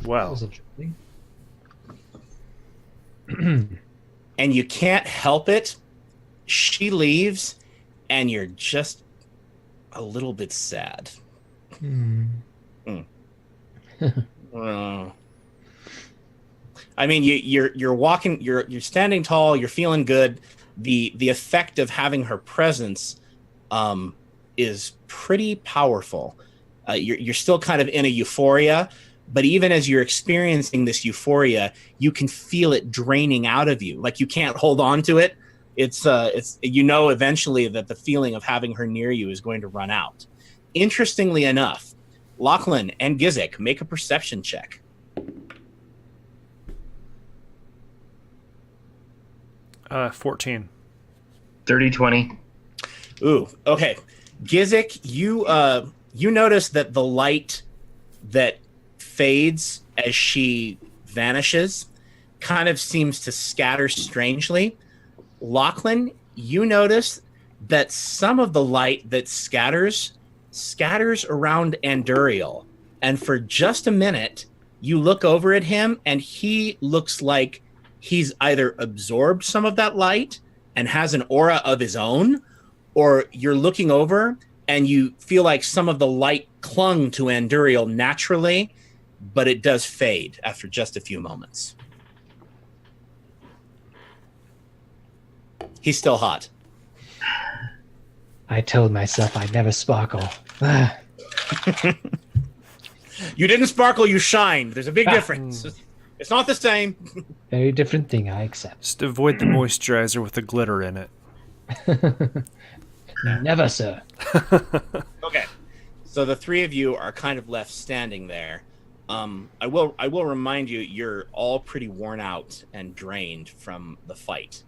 Wow. And you can't help it. She leaves, and you're just a little bit sad. I mean, you're walking, you're standing tall, you're feeling good. The effect of having her presence is pretty powerful. You're still kind of in a euphoria, but even as you're experiencing this euphoria, you can feel it draining out of you. Like you can't hold on to it. It's eventually that the feeling of having her near you is going to run out. Interestingly enough, Lachlan and Gizik, make a perception check. 14. 30-20. Ooh, okay. Gizik, you notice that the light that fades as she vanishes kind of seems to scatter strangely. Lachlan, you notice that some of the light that scatters around Anduriel. And for just a minute, you look over at him and he looks like he's either absorbed some of that light and has an aura of his own, or you're looking over and you feel like some of the light clung to Anduriel naturally, but it does fade after just a few moments. He's still hot. I told myself I'd never sparkle. You didn't sparkle, you shined. There's a big difference. It's not the same. Very different thing, I accept. Just avoid the moisturizer with the glitter in it. Never, sir. Okay. So the three of you are kind of left standing there. I will remind you, you're all pretty worn out and drained from the fight.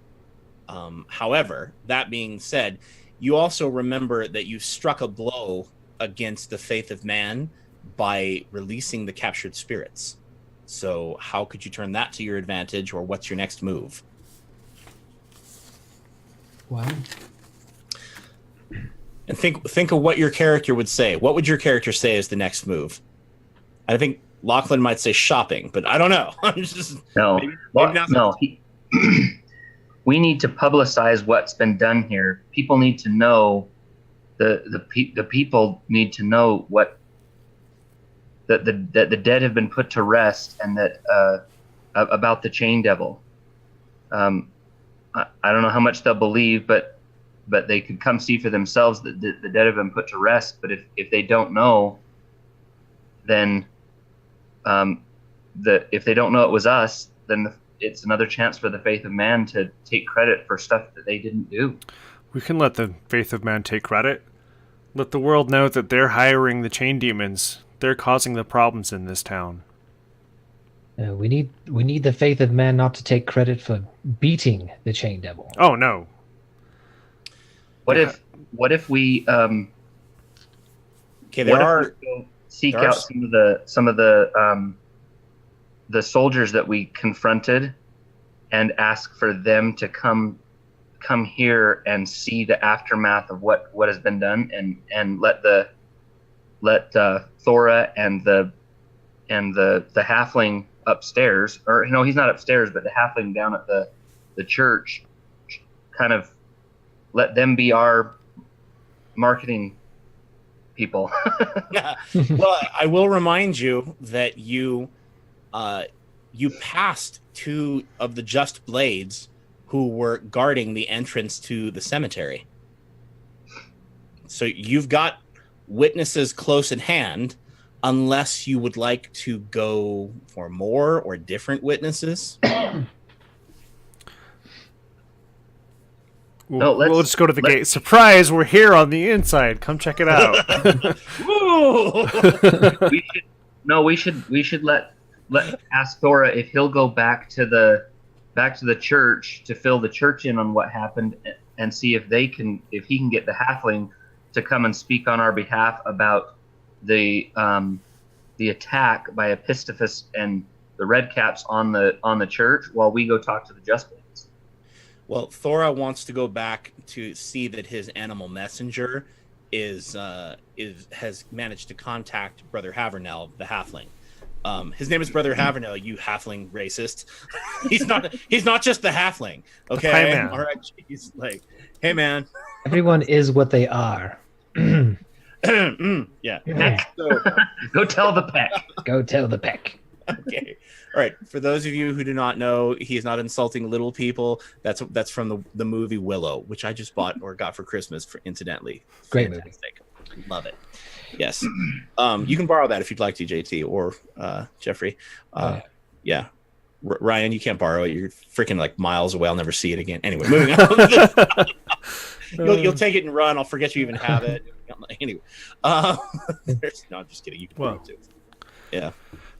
However, that being said, you also remember that you struck a blow against the faith of man by releasing the captured spirits. So how could you turn that to your advantage, or what's your next move? Well, and think of what your character would say. What would your character say as the next move? I think Lachlan might say shopping, but I don't know. I'm just maybe no. We need to publicize what's been done here. People need to know. The people need to know what that the dead have been put to rest, and that about the chain devil. I don't know how much they'll believe, but they could come see for themselves that the dead have been put to rest. But if they don't know, then if they don't know it was us, then it's another chance for the faith of man to take credit for stuff that they didn't do. We can let the faith of man take credit. Let the world know that they're hiring the chain demons. They're causing the problems in this town. We need the faith of man not to take credit for beating the chain devil. Oh no. What if we okay, seek out some of the soldiers that we confronted and ask for them to come here and see the aftermath of what has been done, and let Thora and the halfling upstairs, or no, he's not upstairs, but the halfling down at the church, kind of let them be our marketing people. Yeah. Well, I will remind you that you passed two of the Just Blades who were guarding the entrance to the cemetery. So you've got witnesses close at hand, unless you would like to go for more or different witnesses. We'll just go to the gate. Surprise, we're here on the inside. Come check it out. we should let ask Thora if he'll go back to the church to fill the church in on what happened, and see if he can get the halfling to come and speak on our behalf about the attack by Epistrophus and the Redcaps on the church, while we go talk to the Just Blades. Well, Thora wants to go back to see that his animal messenger has managed to contact Brother Havernell, the halfling. His name is Brother Havernell, you halfling racist. He's not just the halfling. Okay. Hi, man. All right. He's like, hey man. Everyone is what they are. Yeah. So, go tell the pack. Go tell the pack. Okay. All right. For those of you who do not know, he is not insulting little people. That's from the movie Willow, which I just bought or got for Christmas, incidentally. Great Fantastic. movie. Love it. Yes. You can borrow that if you'd like to, JT or Jeffrey. Yeah. Ryan, you can't borrow it. You're freaking like miles away. I'll never see it again. Anyway, moving on. You'll take it and run. I'll forget you even have it. Anyway. No, I'm just kidding. You can borrow it too. Yeah.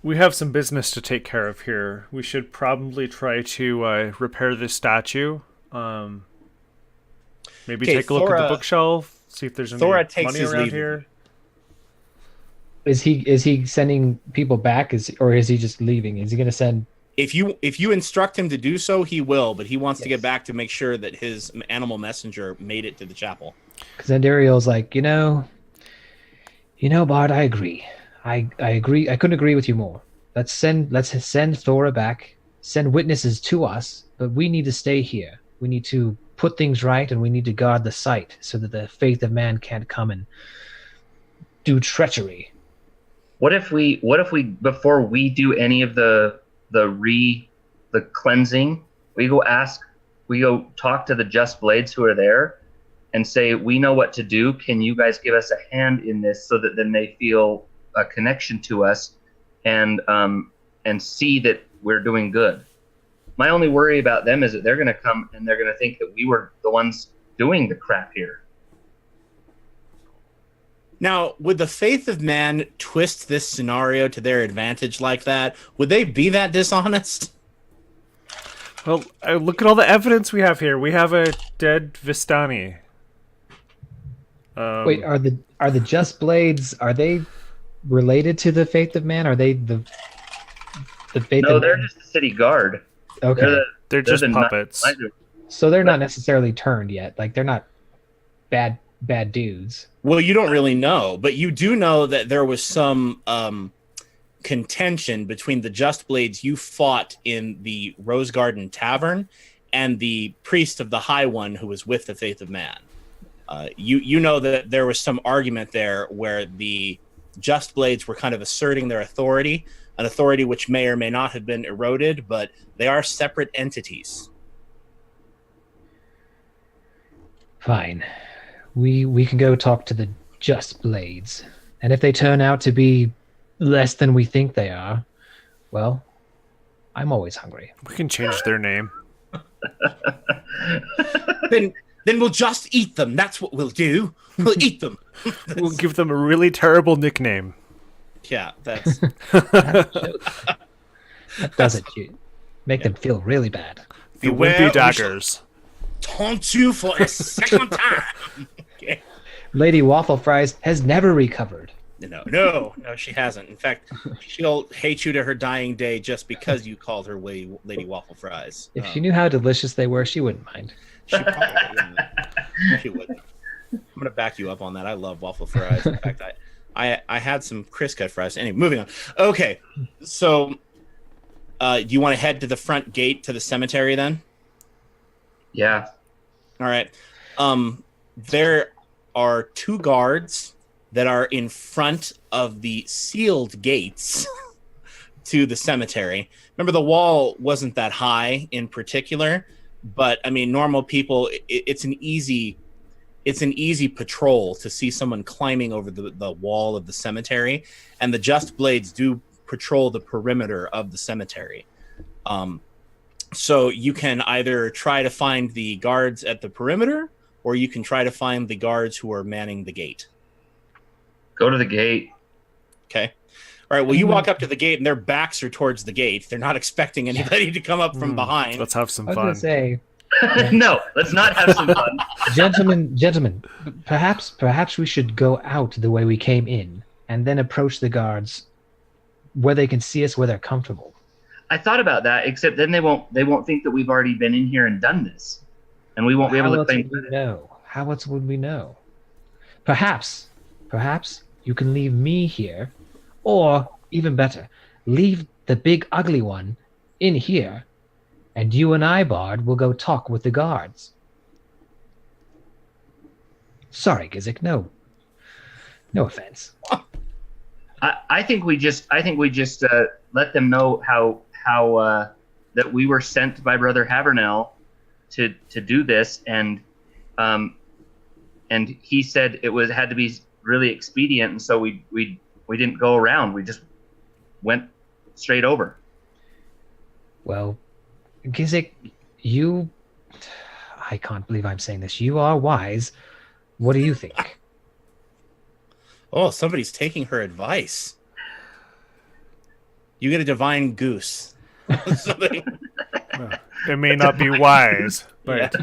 We have some business to take care of here. We should probably try to repair this statue. Maybe take a look at the bookshelf, see if there's any money around here. Is he sending people back? Or is he just leaving? Is he going to send? If you instruct him to do so, he will. But he wants to get back to make sure that his animal messenger made it to the chapel. Because Andariel's like, you know, Bard, I agree. I agree. I couldn't agree with you more. Let's send Thora back. Send witnesses to us, but we need to stay here. We need to put things right, and we need to guard the site so that the faith of man can't come and do treachery. What if we before we do any of the cleansing, we go talk to the Just Blades who are there and say, we know what to do. Can you guys give us a hand in this so that then they feel a connection to us and see that we're doing good? My only worry about them is that they're going to come and they're going to think that we were the ones doing the crap here. Now, would the faith of man twist this scenario to their advantage like that? Would they be that dishonest? Well, look at all the evidence we have here. We have a dead Vistani. Wait, are the Just Blades, are they related to the faith of man? Are they the faith of man? No, they're just the city guard. Okay. They're just puppets. So they're not necessarily turned yet. Like, they're not bad dudes. Well, you don't really know, but you do know that there was some contention between the Just Blades you fought in the Rose Garden Tavern and the priest of the High One who was with the faith of man. You know that there was some argument there where the Just Blades were kind of asserting their authority, an authority which may or may not have been eroded, but they are separate entities. Fine. We can go talk to the Just Blades. And if they turn out to be less than we think they are, well, I'm always hungry. We can change their name. Then we'll just eat them. That's what we'll do. We'll eat them. We'll give them a really terrible nickname. Yeah, that's... That does it. Make them feel really bad. The Wimpy Daggers. Taunt you for a second time. Okay. Lady Waffle Fries has never recovered. No, she hasn't. In fact, she'll hate you to her dying day just because you called her Lady Waffle Fries. If she knew how delicious they were, she wouldn't mind. She probably wouldn't. She wouldn't. I'm gonna back you up on that. I love waffle fries. In fact, I had some crisp cut fries. Anyway, moving on. Okay, so do you want to head to the front gate to the cemetery then? Yeah. All right. There are 2 guards that are in front of the sealed gates to the cemetery. Remember, the wall wasn't that high in particular, but I mean, normal people, it's an easy patrol to see someone climbing over the wall of the cemetery, and the Just Blades do patrol the perimeter of the cemetery. So you can either try to find the guards at the perimeter, or you can try to find the guards who are manning the gate. Go to the gate. Okay. All right. Well, you walk up to the gate, and their backs are towards the gate. They're not expecting anybody to come up from behind. Let's have some I was fun. going to say, No, let's not have some fun. gentlemen, perhaps we should go out the way we came in, and then approach the guards where they can see us, where they're comfortable. I thought about that, except then they won't think that we've already been in here and done this, and we won't be able to claim credit. How else would we know? Perhaps you can leave me here, or even better, leave the big ugly one in here, and you and I, Bard, will go talk with the guards. Sorry, Gizik, no offense. I think we just let them know how that we were sent by Brother Havernell to do this, and he said it had to be really expedient, and so we didn't go around. We just went straight over. Well, Gizik, I can't believe I'm saying this. You are wise. What do you think? Oh, somebody's taking her advice. You get a divine goose. Well, it may not be wise, but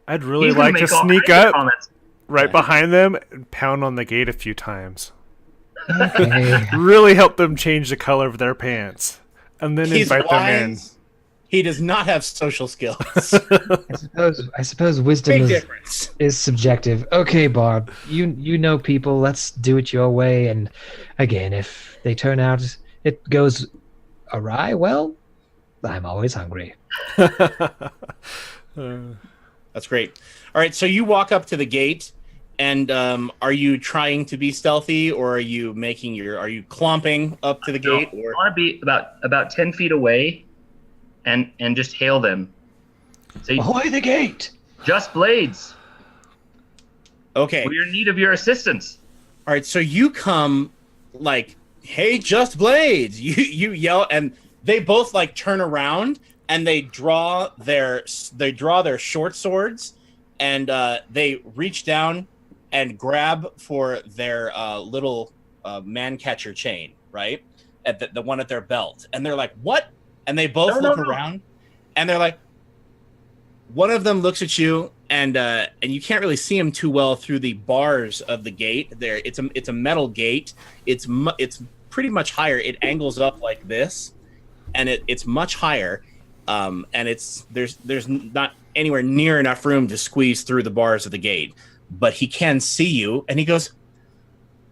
I'd really He's gonna like to make all sneak kinds of up comments. right behind them and pound on the gate a few times. Okay. Really help them change the color of their pants, and then He's invite them in. wise. He does not have social skills. I suppose wisdom Big difference. is subjective. Okay, Bob, you know people. Let's do it your way. And again, if they turn out it goes awry, well, I'm always hungry. That's great. All right, so you walk up to the gate, and are you trying to be stealthy, or are you clomping up to the gate? Or I want to be about 10 feet away, and just hail them. Say, Ahoy the gate! Just Blades. okay. We're in need of your assistance. All right, so you come like, "Hey, Just Blades!" You yell, and they both like turn around and they draw their short swords, and they reach down and grab for their little man catcher chain, right, at the one at their belt, and they're like, "What?" And they both look around, and they're like, one of them looks at you, and you can't really see him too well through the bars of the gate. There, it's a metal gate. It's pretty much higher. It angles up like this, and it's much higher. And there's not anywhere near enough room to squeeze through the bars of the gate. But he can see you, and he goes,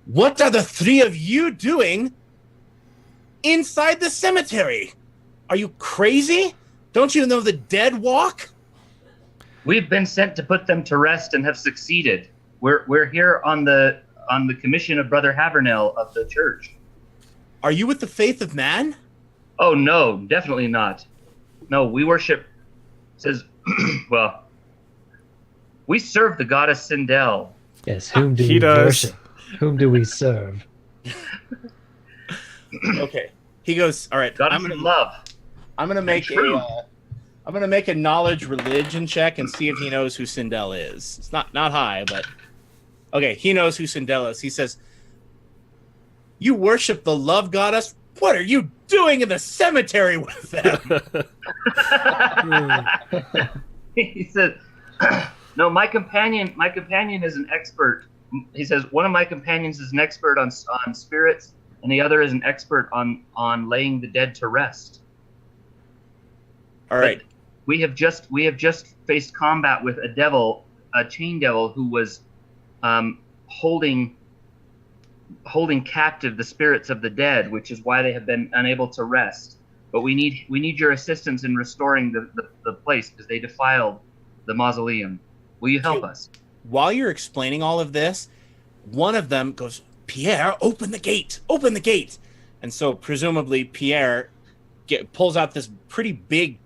"What are the three of you doing inside the cemetery? Are you crazy? Don't you know the dead walk?" We've been sent to put them to rest and have succeeded. We're here on the commission of Brother Havernell of the church. Are you with the faith of man? Oh no, definitely not. No, we worship. Says, well, we serve the goddess Sindel. Yes, whom do He we does. worship? Whom do we serve? Okay. He goes, "All right. Goddess of love. I'm gonna make a knowledge religion check and see if he knows who Sindel is. It's not high, but okay, he knows who Sindel is. He says, "You worship the love goddess? What are you doing in the cemetery with them?" He said, "No, my companion is an expert." He says, "One of my companions is an expert on spirits, and the other is an expert on laying the dead to rest." All right. But we have just faced combat with a chain devil who was holding captive the spirits of the dead, which is why they have been unable to rest. But we need your assistance in restoring the place, because they defiled the mausoleum. Will you help us? While you're explaining all of this, one of them goes, "Pierre, open the gate! Open the gate!" And so presumably Pierre pulls out this pretty big,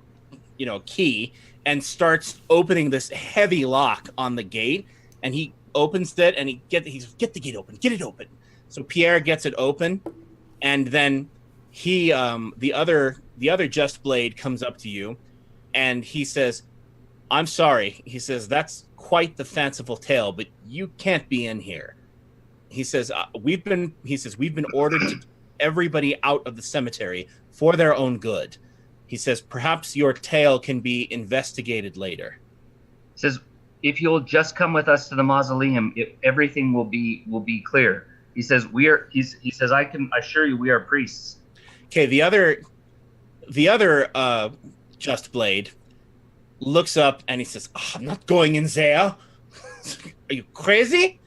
key and starts opening this heavy lock on the gate. And he opens it, and get the gate open, get it open. So Pierre gets it open, and then he, the other Just Blade comes up to you, and he says, "I'm sorry." He says, "That's quite the fanciful tale, but you can't be in here." He says, we've been ordered to keep everybody out of the cemetery for their own good." He says, "Perhaps your tale can be investigated later." He says, "If you'll just come with us to the mausoleum, everything will be clear." He says, he says, "I can assure you we are priests." Okay, the other Just Blade looks up and he says, "Oh, I'm not going in there." "Are you crazy?"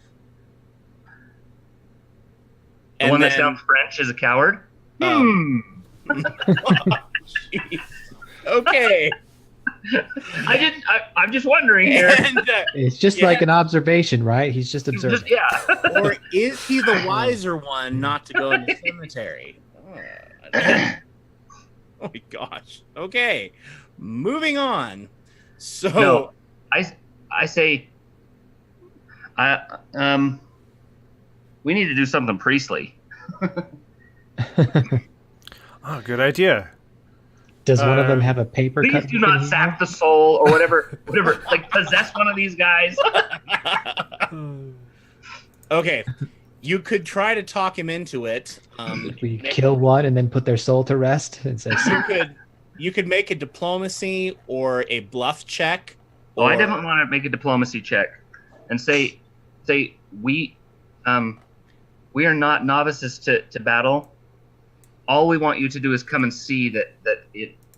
The one that sounds French is a coward? Okay. I'm just wondering here. And, It's just like an observation, right? He's just observing. Or is he the wiser one not to go in the cemetery? Oh my gosh. Okay. Moving on. So No, I say, We need to do something priestly. Oh, good idea. Does one of them have a paper Please cut? do not sack the soul or whatever. Like possess one of these guys. Okay, you could try to talk him into it. If we kill one and then put their soul to rest, and say, you could make a diplomacy or a bluff check. Well, I definitely want to make a diplomacy check and say we are not novices to battle. All we want you to do is come and see that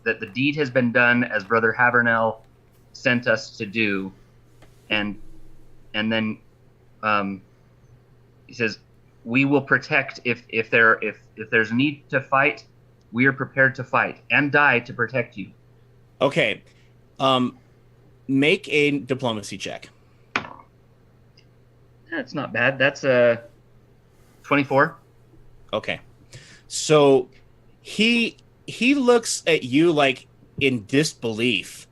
the deed has been done as Brother Havernell sent us to do, and then he says we will protect if there's need to fight. We are prepared to fight and die to protect you. Okay, make a diplomacy check. That's not bad. That's a 24. Okay. So he looks at you like in disbelief,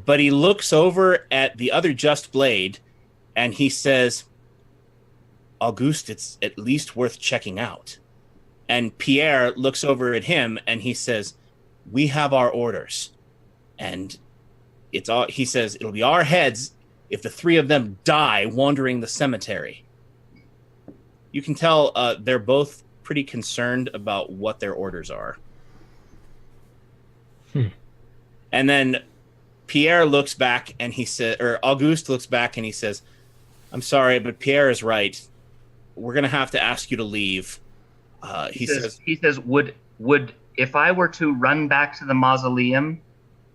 but he looks over at the other Just Blade and he says, Auguste, it's at least worth checking out. And Pierre looks over at him and he says, we have our orders. And he says, it'll be our heads if the three of them die wandering the cemetery. You can tell they're both pretty concerned about what their orders are. And then Pierre looks back and he said, or Auguste looks back and he says, I'm sorry, but Pierre is right. We're going to have to ask you to leave. He says, would if I were to run back to the mausoleum,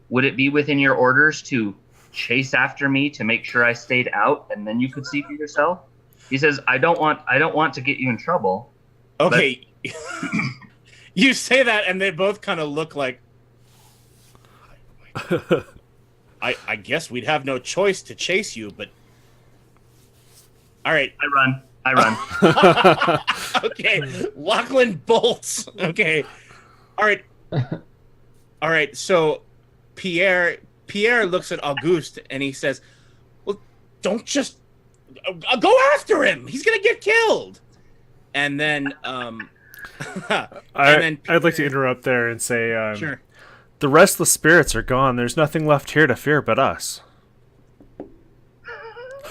would it be within your orders to chase after me to make sure I stayed out and then you could see for yourself? He says, I don't want to get you in trouble. Okay. You say that and they both kind of look like, I guess we'd have no choice to chase you, but all right. I run. Okay. Lachlan bolts. Okay. All right. So Pierre looks at Auguste and he says, well, don't just go after him. He's going to get killed. And then, I'd like to interrupt there and say, sure. The restless spirits are gone. There's nothing left here to fear but us.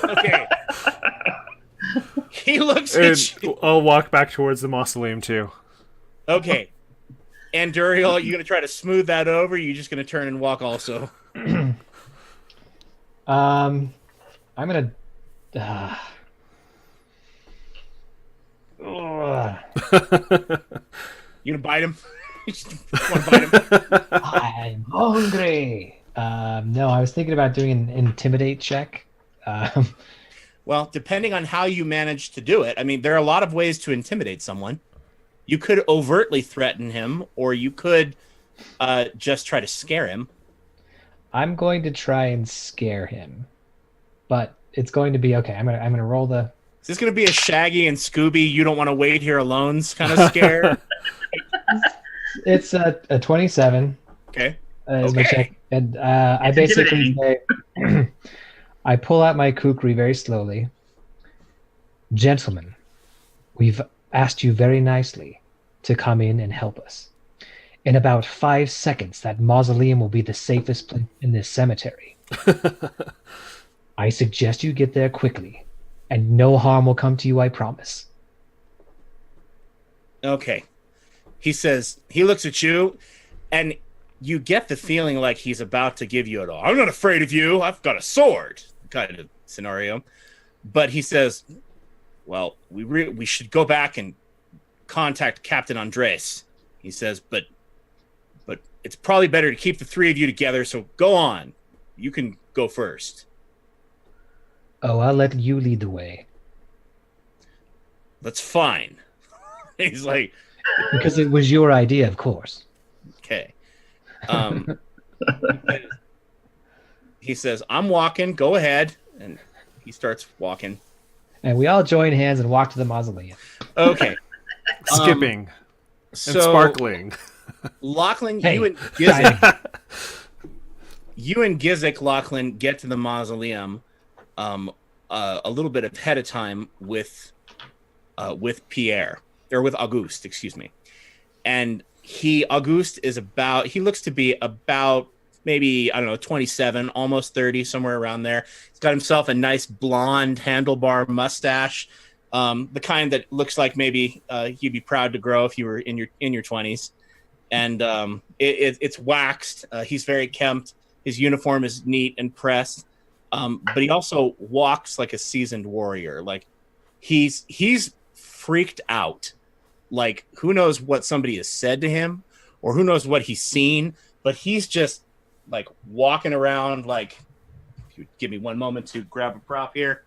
Okay. He looks at you. I'll walk back towards the mausoleum too. Okay. And Duriel, you going to try to smooth that over? Or are you just going to turn and walk also? I'm going to... You going to bite him? You just want to bite him? I'm hungry. No, I was thinking about doing an intimidate check. Well, depending on how you manage to do it, I mean, there are a lot of ways to intimidate someone. You could overtly threaten him, or you could just try to scare him. I'm going to try and scare him, but it's going to be okay. I'm gonna roll the. Is this going to be a Shaggy and Scooby, you don't want to wait here alone kind of scare? It's a 27. Okay. My check. And I basically say, I pull out my kukri very slowly. Gentlemen, we've asked you very nicely to come in and help us. In about 5 seconds, that mausoleum will be the safest place in this cemetery. I suggest you get there quickly, and no harm will come to you, I promise. Okay. He says, he looks at you, and you get the feeling like he's about to give you it all. I'm not afraid of you. I've got a sword kind of scenario. But he says, well, we should go back and contact Captain Andres. He says, but it's probably better to keep the three of you together, so go on. You can go first. Oh, I'll let you lead the way. That's fine. He's like... Because it was your idea, of course. Okay. He says, I'm walking, go ahead. And he starts walking. And we all join hands and walk to the mausoleum. Okay. Skipping. And sparkling. Lachlan, hey, you and Gizik, Lachlan, get to the mausoleum a little bit ahead of time with with Pierre, or with Auguste, excuse me. And Auguste he looks to be about maybe, I don't know, 27, almost 30, somewhere around there. He's got himself a nice blonde handlebar mustache, the kind that looks like maybe you'd be proud to grow if you were in your 20s. And it's waxed. He's very kempt. His uniform is neat and pressed. But he also walks like a seasoned warrior. Like he's freaked out. Like who knows what somebody has said to him, or who knows what he's seen, but he's just like walking around. Like, if you give me one moment to grab a prop here.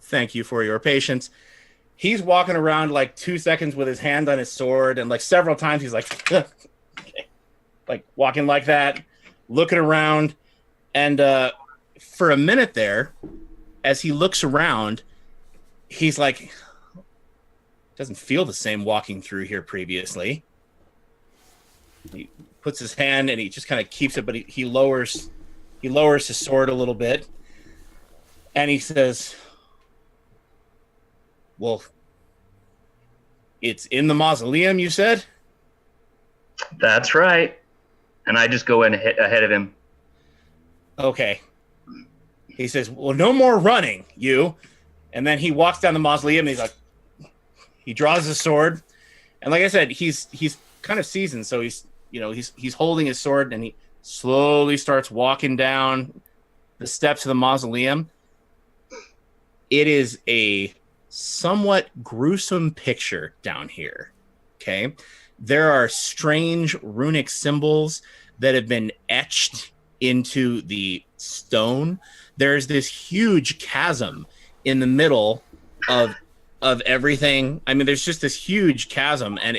Thank you for your patience. He's walking around like 2 seconds with his hand on his sword, and like several times he's like, okay. Like walking like that, looking around, and for a minute there, as he looks around, he's like, doesn't feel the same walking through here previously. He puts his hand and he just kind of keeps it, but he lowers his sword a little bit, and he says, well, it's in the mausoleum, you said? That's right. And I just go in ahead of him. Okay. He says, well, no more running, you. And then he walks down the mausoleum and he's like, he draws his sword. And like I said, he's kind of seasoned. So he's holding his sword, and he slowly starts walking down the steps of the mausoleum. It is a somewhat gruesome picture down here. Okay. There are strange runic symbols that have been etched into the stone. There's this huge chasm in the middle of everything. I mean, there's just this huge chasm, and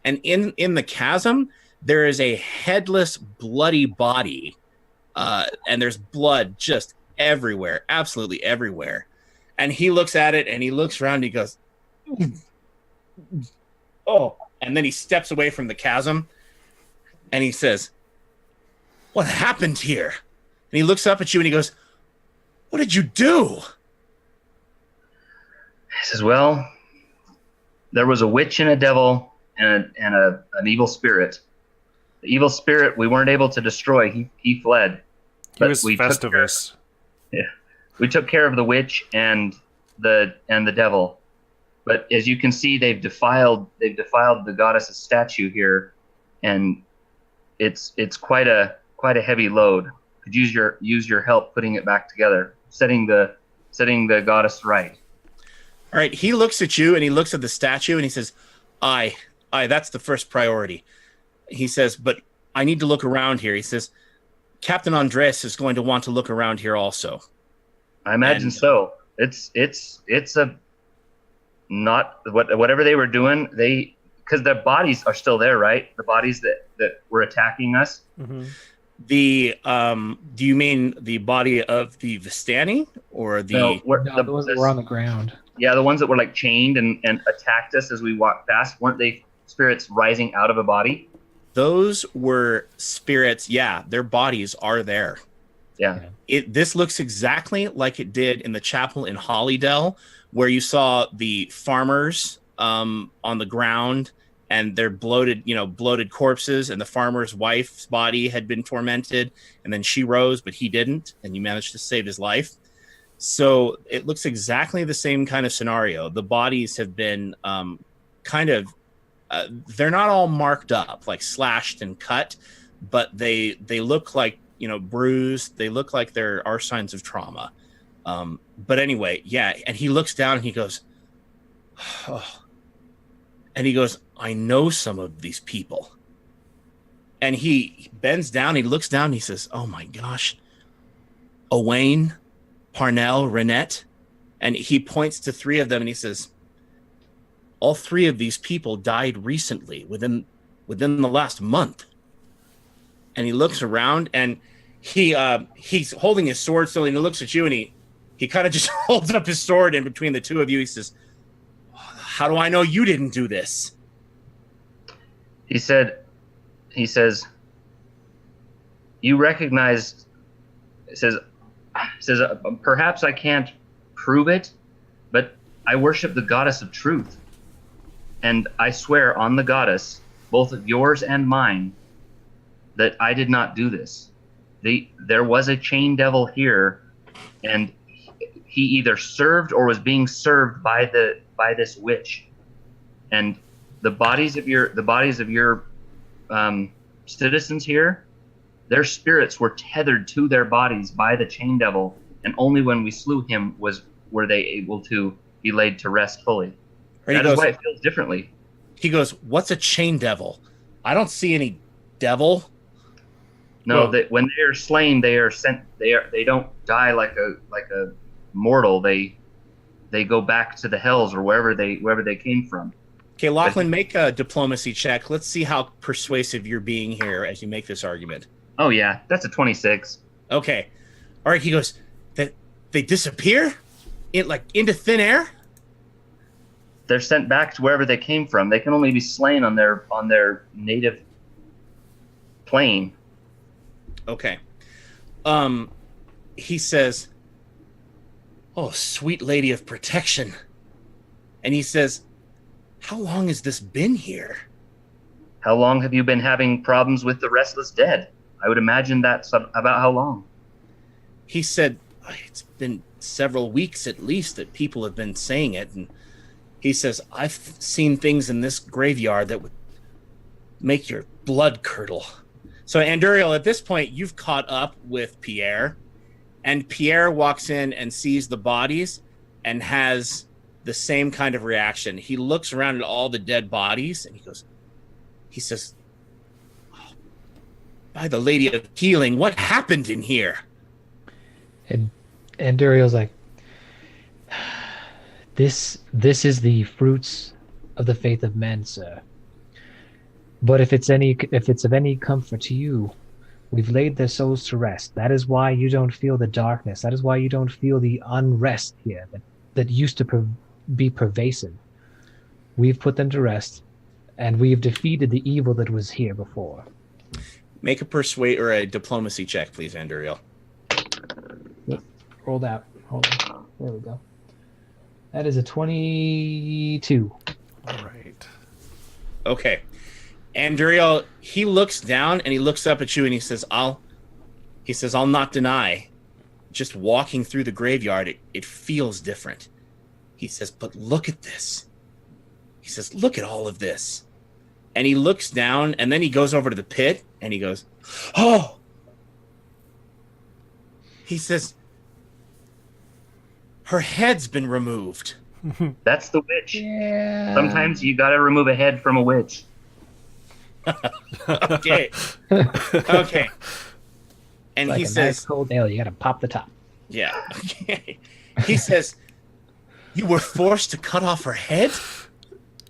in the chasm there is a headless, bloody body, and there's blood just everywhere, absolutely everywhere. And he looks at it, and he looks around, and he goes, oh. And then he steps away from the chasm, and he says, what happened here? And he looks up at you, and he goes, what did you do? He says, well, there was a witch and a devil and an evil spirit. The evil spirit we weren't able to destroy. He fled. He was Festivus. We took care of the witch and the devil. But as you can see, they've defiled the goddess's statue here, and it's quite a heavy load. Could use your help putting it back together, setting the goddess right. All right. He looks at you, and he looks at the statue, and he says, "Aye, that's the first priority." He says, "But I need to look around here." He says, "Captain Andres is going to want to look around here also." I imagine so. It's a not whatever they were doing. Because their bodies are still there, right? The bodies that were attacking us. Mm-hmm. Do you mean the body of the Vistani, or the? No, the ones that were on the ground. Yeah, the ones that were like chained and attacked us as we walked past. Weren't they spirits rising out of a body? Those were spirits. Yeah, their bodies are there. Yeah. This looks exactly like it did in the chapel in Hollydale, where you saw the farmers on the ground, and their bloated corpses, and the farmer's wife's body had been tormented, and then she rose, but he didn't, and you managed to save his life. So it looks exactly the same kind of scenario. The bodies have been they're not all marked up, like slashed and cut, but they look like, bruised. They look like there are signs of trauma. But anyway, yeah. And he looks down and he goes, oh. And he goes, I know some of these people. And he bends down, he looks down, and he says, oh my gosh, Owain, Parnell, Renette. And he points to three of them and he says, all three of these people died recently, within the last month. And he looks around, and he's holding his sword still, and he looks at you, and he kind of just holds up his sword in between the two of you. He says, how do I know you didn't do this? He says, you recognize. It says, perhaps I can't prove it, but I worship the goddess of truth, and I swear on the goddess, both of yours and mine, that I did not do this. There was a chain devil here, and he either served or was being served by this witch, and the bodies of your citizens here, their spirits were tethered to their bodies by the chain devil, and only when we slew him were they able to be laid to rest fully. That is why it feels differently. He goes, "What's a chain devil? I don't see any devil." No, when they are slain, they are sent. They don't die like a mortal. They go back to the hells or wherever they came from. Okay, Lachlan, make a diplomacy check. Let's see how persuasive you're being here as you make this argument. Oh yeah, that's a 26. Okay, all right. He goes, "That they disappear, into thin air." They're sent back to wherever they came from. They can only be slain on their native plane. Okay. He says, "Oh, sweet lady of protection," and he says, "How long has this been here?" How long have you been having problems with the restless dead? I would imagine that's about how long. He said, "It's been several weeks at least that people have been saying it." And he says, "I've seen things in this graveyard that would make your blood curdle." So, Anduriel, at this point, you've caught up with Pierre, and Pierre walks in and sees the bodies and has the same kind of reaction. He looks around at all the dead bodies, and he says, "Oh, by the Lady of Healing, what happened in here?" And Duriel's like, This is the fruits of the faith of men, sir. But if it's of any comfort to you, we've laid their souls to rest. That is why you don't feel the darkness. That is why you don't feel the unrest here that used to be pervasive. We've put them to rest, and we've defeated the evil that was here before. Make a persuade or a diplomacy check, please, Anduriel. Rolled out. Hold on. There we go. That is a 22. All right. Okay. Anduriel, he looks down and he looks up at you and he says, I'll not deny, just walking through the graveyard, it feels different. He says, but look at this. He says, look at all of this. And he looks down and then he goes over to the pit and he goes, oh! He says, her head's been removed. That's the witch. Yeah. Sometimes you gotta remove a head from a witch. Okay. Okay. And like he a says, nice cold ale, you gotta pop the top. yeah. Okay. He says, you were forced to cut off her head?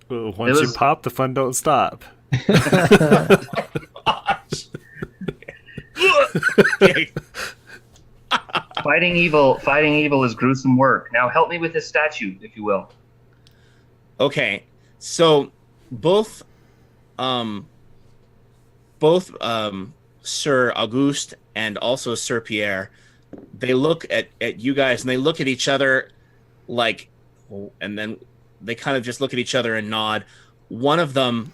Well, once you pop, the fun don't stop. Okay. Fighting evil is gruesome work. Now help me with this statue, if you will. Okay. So both Sir Auguste and also Sir Pierre, they look at you guys and they look at each other like, and then they kind of just look at each other and nod. One of them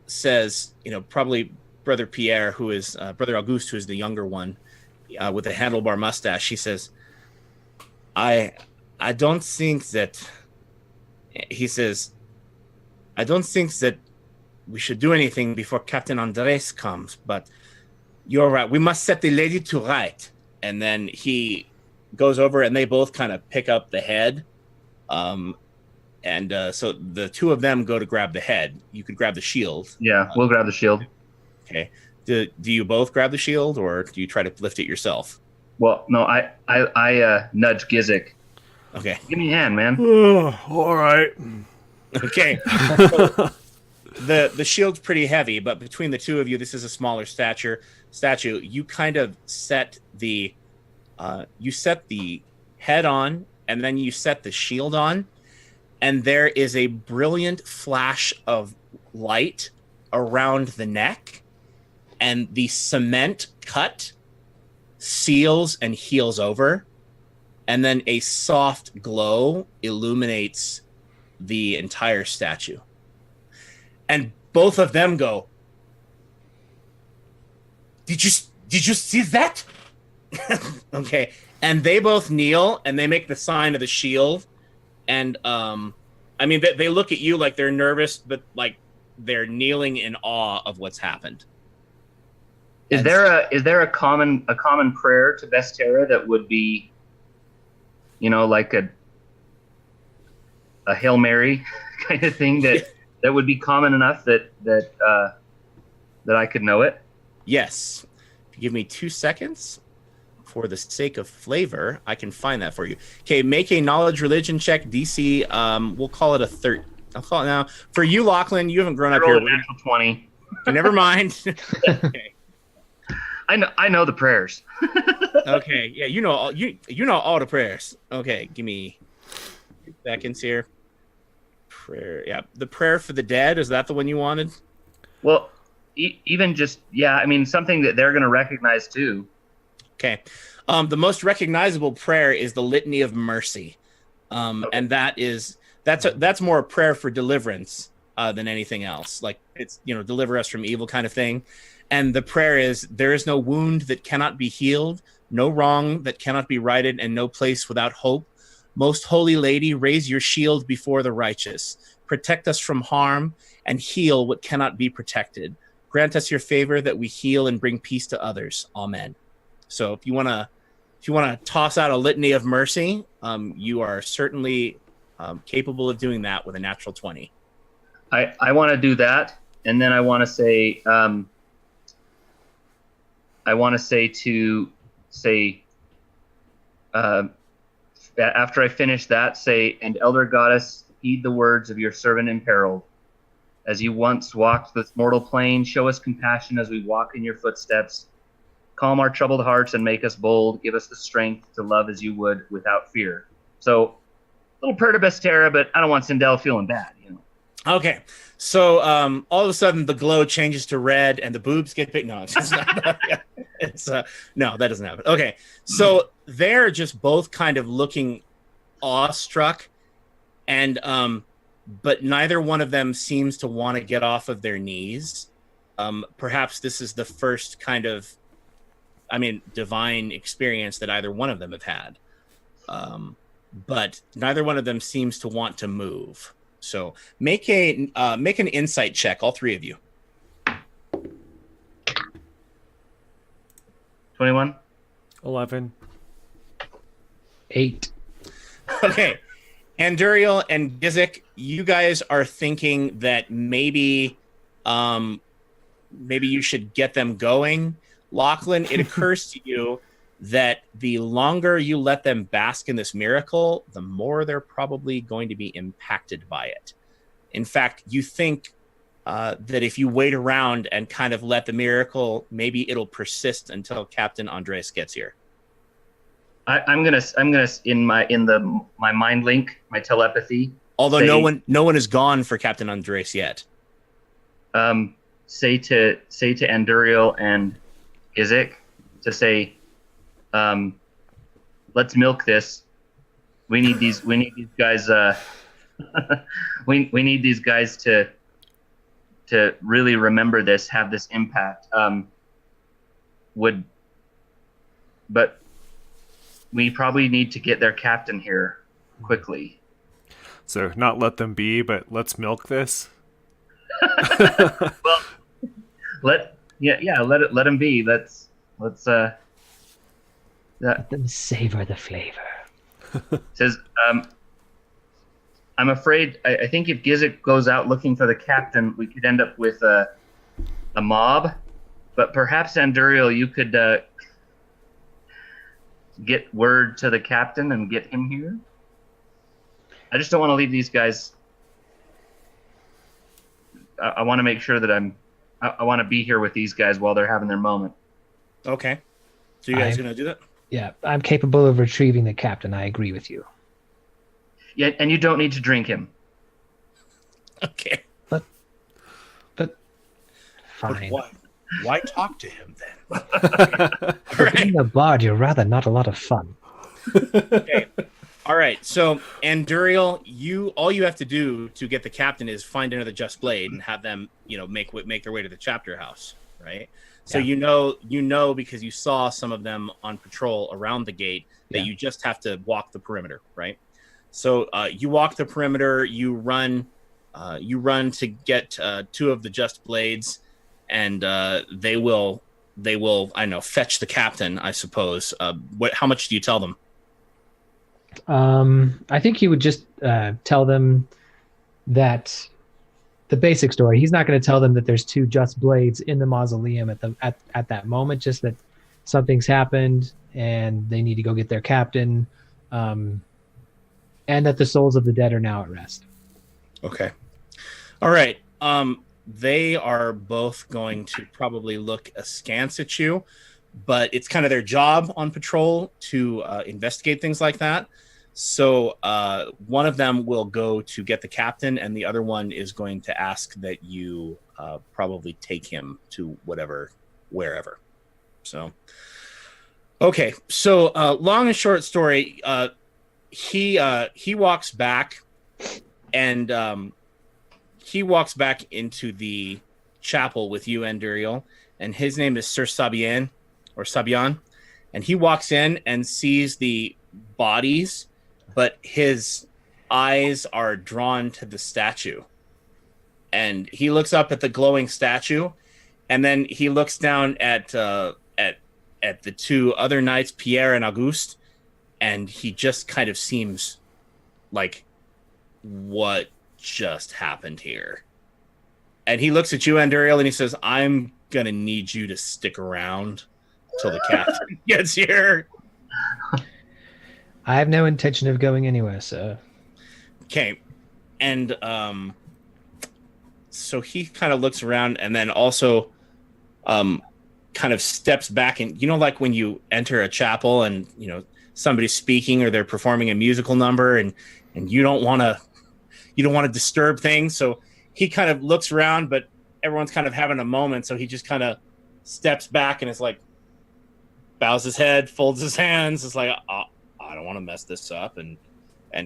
says, probably Brother Pierre, who is Brother Auguste, who is the younger one, with a handlebar mustache. He says, I don't think that, he says, I don't think that we should do anything before Captain Andres comes, but you're right. We must set the lady to right. And then he goes over and they both kind of pick up the head. So the two of them go to grab the head. You could grab the shield. Yeah, we'll grab the shield. Okay. Do you both grab the shield, or do you try to lift it yourself? Well, no, I nudge Gizik. Okay. Give me a hand, man. All right. Okay. So the shield's pretty heavy, but between the two of you, this is a smaller statue. You kind of set the head on, and then you set the shield on, and there is a brilliant flash of light around the neck. and the cement cut seals and heals over, and then a soft glow illuminates the entire statue. And both of them go, Did you see that? Okay. And they both kneel and they make the sign of the shield. And I mean, they look at you like they're nervous, but like they're kneeling in awe of what's happened. Is there a common prayer to Vestera that would be, like a Hail Mary kind of thing that would be common enough that I could know it? Yes. If you give me 2 seconds, for the sake of flavor, I can find that for you. Okay, make a knowledge religion check, DC. We'll call it a 30. I'll call it now. For you, Lachlan, you haven't grown up here. Natural 20. Okay, never mind. Okay. I know the prayers. Okay, yeah, you know all the prayers. Okay, give me 2 seconds here. Prayer, yeah, the prayer for the dead. Is that the one you wanted? Well, even just something that they're going to recognize too. Okay, the most recognizable prayer is the Litany of Mercy, okay. And that's more a prayer for deliverance than anything else. Like it's deliver us from evil kind of thing. And the prayer is, there is no wound that cannot be healed, no wrong that cannot be righted, and no place without hope. Most Holy Lady, raise your shield before the righteous. Protect us from harm and heal what cannot be protected. Grant us your favor that we heal and bring peace to others. Amen. So if you want to toss out a litany of mercy, you are certainly capable of doing that with a natural 20. I want to do that, and then I want to say after I finish that, say, and Elder Goddess, heed the words of your servant in peril. As you once walked this mortal plane, show us compassion as we walk in your footsteps. Calm our troubled hearts and make us bold. Give us the strength to love as you would without fear. So, a little prayer to Vestera, but I don't want Sindel feeling bad, Okay, so all of a sudden the glow changes to red and the boobs get big. No, it's not. No, that doesn't happen. Okay, so they're just both kind of looking awestruck, and but neither one of them seems to want to get off of their knees. Perhaps this is the first kind of, divine experience that either one of them have had. But neither one of them seems to want to move. So make an insight check, all three of you. 21. 11. 8. Okay. Anduriel and Gizik, you guys are thinking that maybe you should get them going. Lachlan, it occurs to you that the longer you let them bask in this miracle, the more they're probably going to be impacted by it. In fact, you think that if you wait around and kind of let the miracle, maybe it'll persist until Captain Andres gets here. I'm gonna in my mind link, my telepathy. Although no one is gone for Captain Andres yet. Say to Anduriel and Gizik to say, let's milk this. We need these guys. we need these guys to really remember this, have this impact. But we probably need to get their captain here quickly. So not let them be, but let's milk this. Well, let them be. Let's let them savor the flavor. Says, I'm afraid. I think if Gizik goes out looking for the captain, we could end up with a mob. But perhaps Anduriel, you could get word to the captain and get him here. I just don't want to leave these guys. I want to make sure that I want to be here with these guys while they're having their moment. Okay. So you guys going to do that? Yeah, I'm capable of retrieving the captain. I agree with you. Yeah, and you don't need to drink him. Okay. But fine. But Why talk to him then? For being a bard, you're rather not a lot of fun. Okay. All right. So, Anduriel, all you have to do to get the captain is find another Just Blade and have them, make their way to the chapter house, right? So you know because you saw some of them on patrol around the gate that you just have to walk the perimeter, right? So you walk the perimeter, you run to get 2 of the Just Blades, and they will I know fetch the captain, I suppose. How much do you tell them? I think he would just tell them that the basic story. He's not going to tell them that there's 2 Just Blades in the mausoleum at that moment, just that something's happened and they need to go get their captain, and that the souls of the dead are now at rest. Okay. All right. They are both going to probably look askance at you, but it's kind of their job on patrol to investigate things like that. So one of them will go to get the captain, and the other one is going to ask that you probably take him to wherever. So, okay. So long and short story, he walks back, and he walks back into the chapel with you, Anduriel, and his name is Sir Sabian, and he walks in and sees the bodies, but his eyes are drawn to the statue, and he looks up at the glowing statue, and then he looks down at the 2 other knights, Pierre and Auguste, and he just kind of seems like, what just happened here? And he looks at you, Anduriel, and he says, I'm gonna need you to stick around till the captain gets here. I have no intention of going anywhere, sir. Okay. And so he kind of looks around, and then also kind of steps back, and like when you enter a chapel and somebody's speaking or they're performing a musical number, and you don't want to disturb things, so he kind of looks around, but everyone's kind of having a moment, so he just kind of steps back and is like, bows his head, folds his hands, is like, I don't want to mess this up, and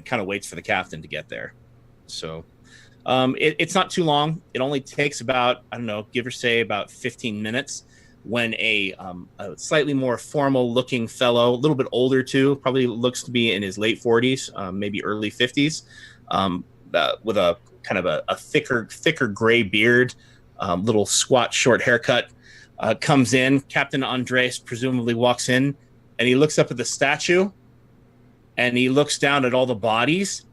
kind of waits for the captain to get there. So it's not too long. It only takes about, I don't know, give or say about 15 minutes, when a slightly more formal looking fellow, a little bit older too, probably looks to be in his late 40s, maybe early 50s, with a kind of a thicker gray beard, little squat short haircut, comes in. Captain Andres presumably walks in, and he looks up at the statue, and he looks down at all the bodies,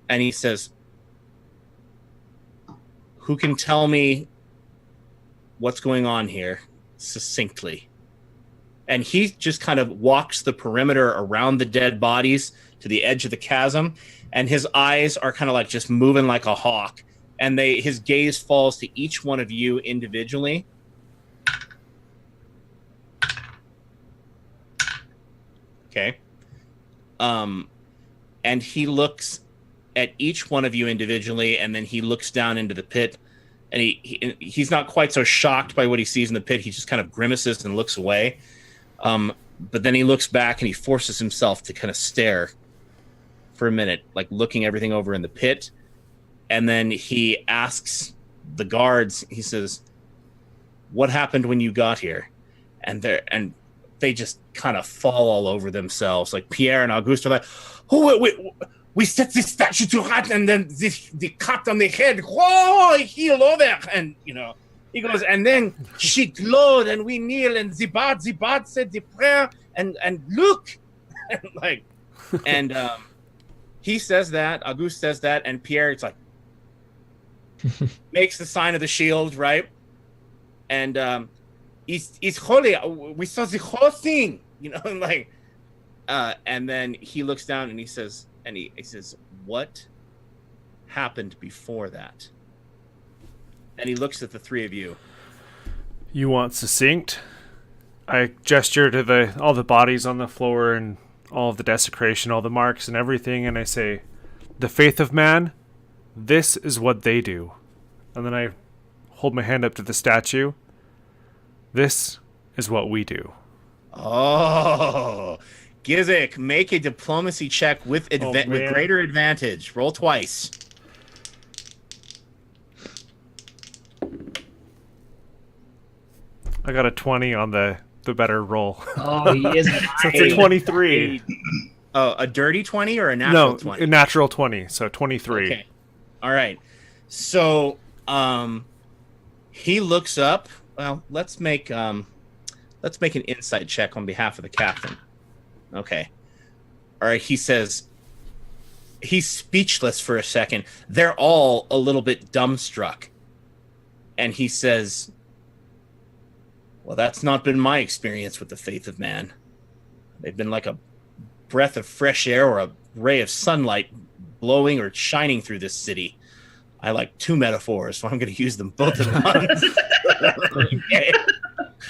and he says, who can tell me what's going on here succinctly? And he just kind of walks the perimeter around the dead bodies to the edge of the chasm, and his eyes are kind of like just moving like a hawk, and his gaze falls to each one of you individually. Okay. And he looks at each one of you individually, and then he looks down into the pit, and he's not quite so shocked by what he sees in the pit. He just kind of grimaces and looks away. But then he looks back, and he forces himself to kind of stare for a minute, like looking everything over in the pit. And then he asks the guards, he says, what happened when you got here? And they just kind of fall all over themselves. Like Pierre and Auguste are like, we set this statue to rot, and then the cut on the head, heal over. And, he goes, and then she glowed, and we kneel, and the bard said the prayer, and look. and he says that, Auguste says that, and Pierre, it's like, makes the sign of the shield, right? And it's holy. We saw the whole thing, and then he looks down and he says, what happened before that? And he looks at the 3 of you. You want succinct? I gesture to all the bodies on the floor and all of the desecration, all the marks and everything, and I say, the faith of man, this is what they do. And then I hold my hand up to the statue. This is what we do. Oh, Gizik, make a diplomacy check with with greater advantage. Roll twice. I got a 20 on the better roll. Oh, he is. So it's a 23. Oh, a dirty 20 or a natural 20? No, a natural 20, so 23. Okay. All right. So, he looks up. Well, let's make an insight check on behalf of the captain. Okay. All right, he says he's speechless for a second. They're all a little bit dumbstruck. And he says, well, that's not been my experience with the faith of man. They've been like a breath of fresh air or a ray of sunlight blowing or shining through this city. I like two metaphors, so I'm going to use them both at once. Okay.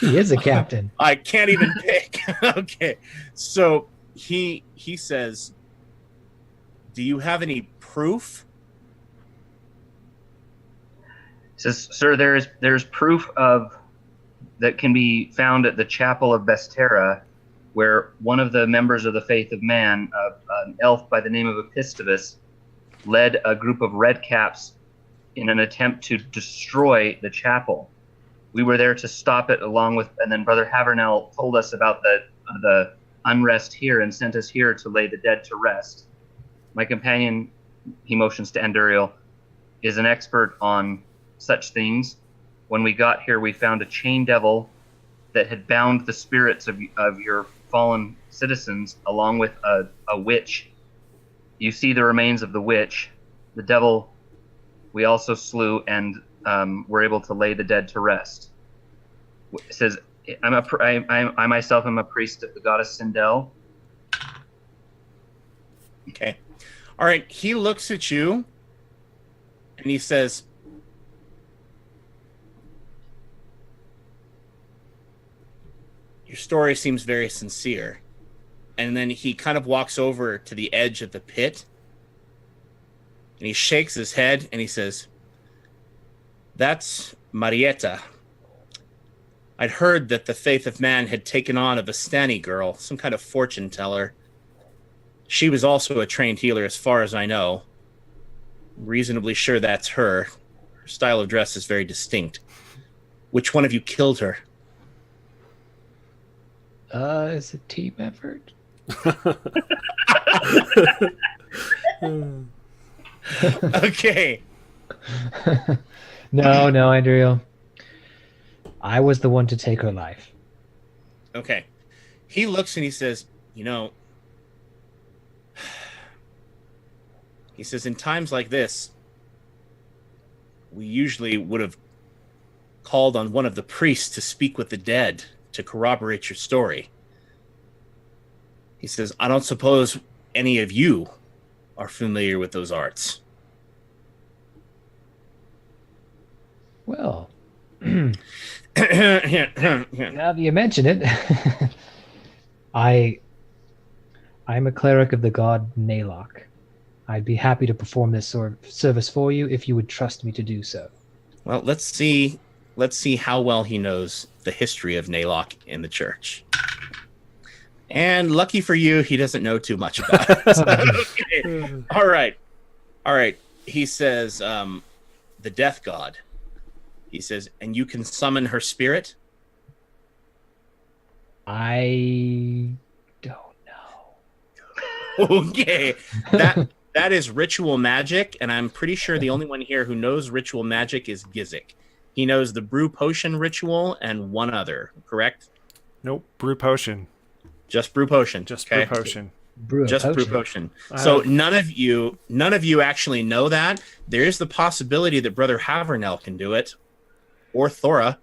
He is a captain. I can't even pick. Okay. So he says, do you have any proof? He says, sir, there's proof of that can be found at the chapel of Bestera, where one of the members of the faith of man, an elf by the name of Epistovus, led a group of redcaps in an attempt to destroy the chapel. We were there to stop it and then Brother Havernell told us about the unrest here and sent us here to lay the dead to rest. My companion, he motions to Anduriel, is an expert on such things. When we got here, we found a chain devil that had bound the spirits of your fallen citizens along with a witch. You see the remains of the witch. The devil we also slew and were able to lay the dead to rest. It says, I myself am a priest of the goddess Sindel. Okay. All right. He looks at you and he says, your story seems very sincere. And then he kind of walks over to the edge of the pit and he shakes his head and he says, that's Marietta. I'd heard that the faith of man had taken on a Vistani girl, some kind of fortune teller. She was also a trained healer as far as I know. I'm reasonably sure that's her. Her style of dress is very distinct. Which one of you killed her? It's a team effort. Okay. No, Andrew. I was the one to take her life. Okay. He looks and he says, he says, in times like this, we usually would have called on one of the priests to speak with the dead to corroborate your story. He says, I don't suppose any of you are familiar with those arts. Well, now that you mention it, I'm a cleric of the god Naylock. I'd be happy to perform this sort of service for you if you would trust me to do so. Well, let's see how well he knows the history of Naylock in the church. And lucky for you, he doesn't know too much about it. Okay. All right. He says, the death god. He says, and you can summon her spirit? I don't know. Okay. That is ritual magic, and I'm pretty sure the only one here who knows ritual magic is Gizik. He knows the brew potion ritual and one other, correct? Nope, brew potion. Just brew potion. Just okay. brew potion. Brew potion. So none of you actually know that. There is the possibility that Brother Havernell can do it, or Thora.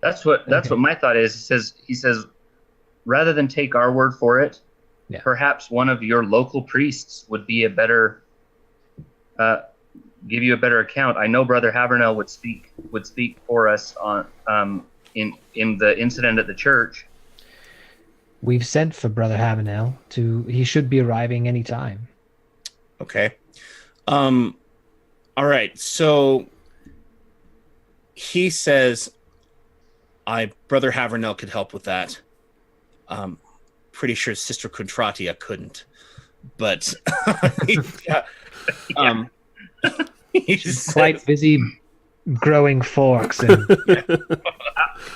That's what my thought is. He says, rather than take our word for it, perhaps one of your local priests would be a better, give you a better account. I know Brother Havernell would speak for us on in the incident at the church. We've sent for Brother Havernell he should be arriving any time. Okay. All right. So he says, Brother Havernell could help with that. Pretty sure Sister Contratia couldn't. But he's quite busy growing forks and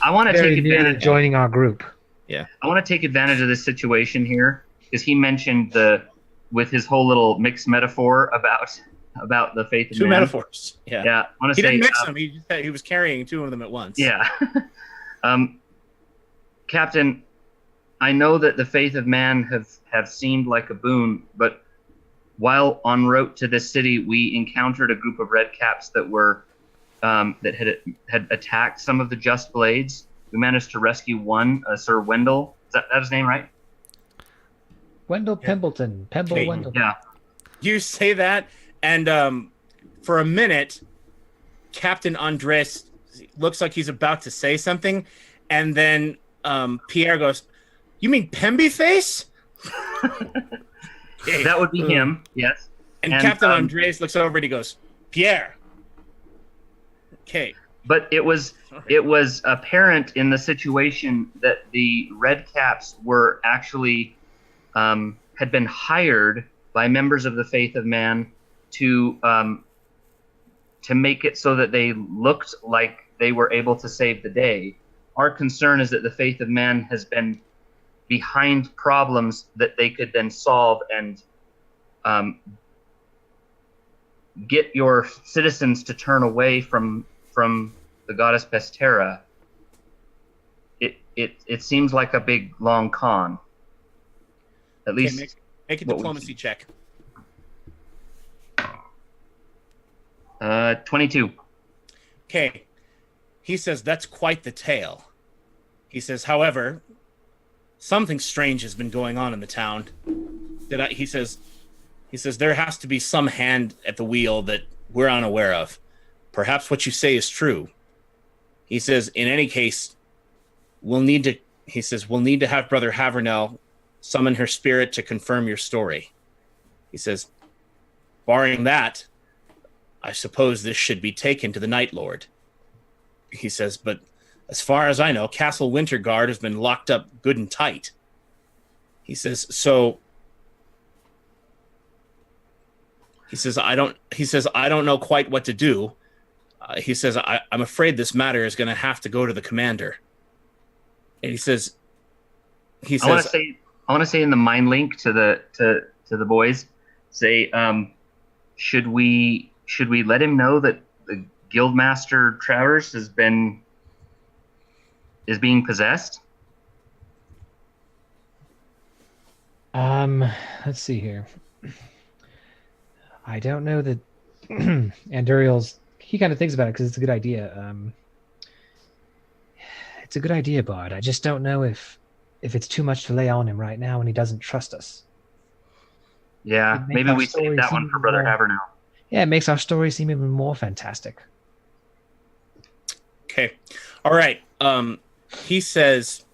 I want to take advantage of joining our group. Yeah. I want to take advantage of this situation here because he mentioned with his whole little mixed metaphor about the faith of two man. Metaphors. Yeah. Yeah. He didn't mix them. He was carrying two of them at once. Yeah. Captain, I know that the faith of man have seemed like a boon, but while en route to this city, we encountered a group of redcaps that were that had attacked some of the Just Blades. We managed to rescue one, Sir Wendell. Is that his name, right? Wendell Pembleton. Wendell. Yeah. You say that, and for a minute, Captain Andres looks like he's about to say something, and then Pierre goes, "You mean Pemby Face?" That would be him, yes. And Captain Andres looks over and he goes, "Pierre." Okay. But it was apparent in the situation that the Redcaps were actually had been hired by members of the Faith of Man to make it so that they looked like they were able to save the day. Our concern is that the Faith of Man has been behind problems that they could then solve and get your citizens to turn away from the goddess Bestera. It seems like a big long con. At least make a diplomacy check. 22. Okay. He says that's quite the tale. He says, however, something strange has been going on in the town. He says there has to be some hand at the wheel that we're unaware of. Perhaps what you say is true. He says, in any case, we'll need to have Brother Havernell summon her spirit to confirm your story. He says, barring that, I suppose this should be taken to the Night Lord. He says, but as far as I know, Castle Winterguard has been locked up good and tight. He says, I don't know quite what to do. He says, I'm afraid this matter is going to have to go to the commander. And he says, I want to say in the mind link to the boys, say, should we let him know that the Guildmaster Travers is being possessed? Let's see here. I don't know that Anduriel's. He kind of thinks about it because it's a good idea. It's a good idea, Bard. I just don't know if it's too much to lay on him right now and he doesn't trust us. Yeah, maybe we save that one for Brother Havernell. Yeah, it makes our story seem even more fantastic. Okay. All right. He says,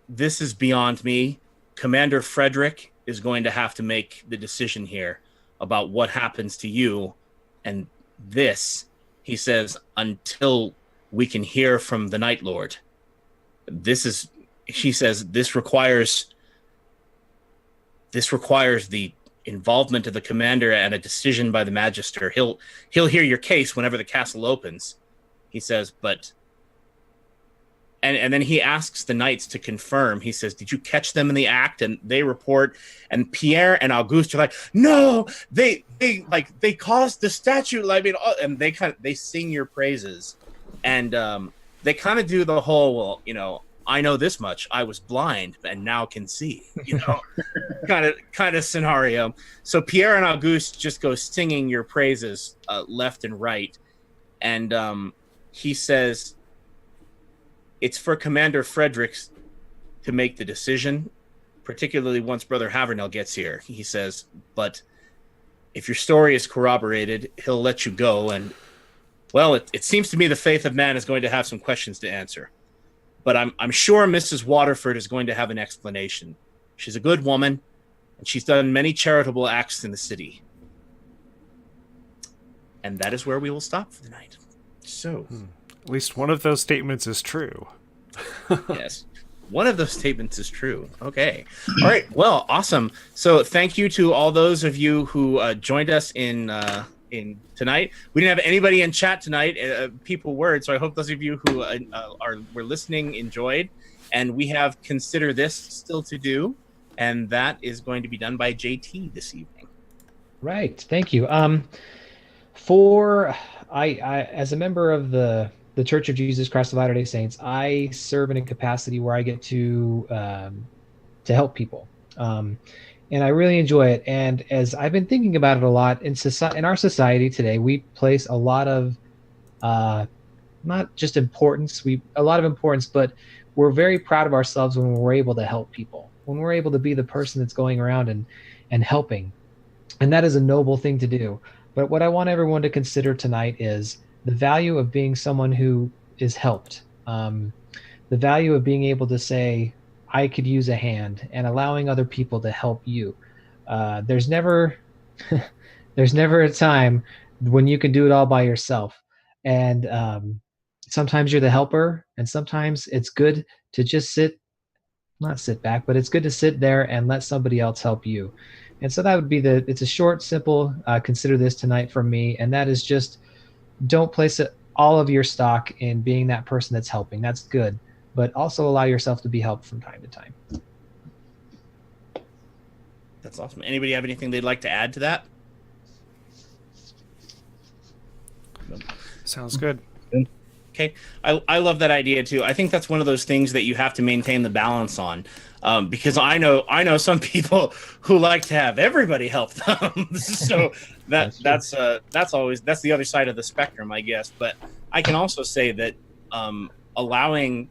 this is beyond me. Commander Frederick is going to have to make the decision here about what happens to you. And this, he says, until we can hear from the Night Lord. She says, this requires the involvement of the commander and a decision by the Magister. He'll hear your case whenever the castle opens. He says, but and then he asks the knights to confirm. He says, did you catch them in the act? And they report, and Pierre and Auguste are like, no, they caused the statue. I mean, and they sing your praises, and they kind of do the whole, well, you know, I know this much. I was blind and now can see, you know, kind of scenario. So Pierre and Auguste just go singing your praises left and right. And he says, it's for Commander Fredericks to make the decision, particularly once Brother Havernell gets here. He says, but if your story is corroborated, he'll let you go. And, well, it seems to me the Faith of Man is going to have some questions to answer. But I'm sure Mrs. Waterford is going to have an explanation. She's a good woman, and she's done many charitable acts in the city. And that is where we will stop for the night. So, At least one of those statements is true. Yes. One of those statements is true. Okay. All right. Well, awesome. So thank you to all those of you who joined us in tonight. We didn't have anybody in chat tonight. People were, so I hope those of you who were listening enjoyed. And we have Consider This still to do, and that is going to be done by JT this evening. Right. Thank you. I as a member of the Church of Jesus Christ of Latter-day Saints, I serve in a capacity where I get to help people, and I really enjoy it. And as I've been thinking about it a lot in our society today, we place a lot of not just importance, but we're very proud of ourselves when we're able to help people, when we're able to be the person that's going around and helping, and that is a noble thing to do. But what I want everyone to consider tonight is the value of being someone who is helped, the value of being able to say, I could use a hand, and allowing other people to help you. There's never a time when you can do it all by yourself. And sometimes you're the helper, and sometimes it's good to just not sit back, but it's good to sit there and let somebody else help you. And so that would be it's a short, simple, consider this tonight from me. And that is just, don't place all of your stock in being that person that's helping. That's good, but also allow yourself to be helped from time to time. That's awesome. Anybody have anything they'd like to add to that? Sounds good. Okay. I love that idea too. I think that's one of those things that you have to maintain the balance on, because I know some people who like to have everybody help them. So that's the other side of the spectrum, I guess. But I can also say that allowing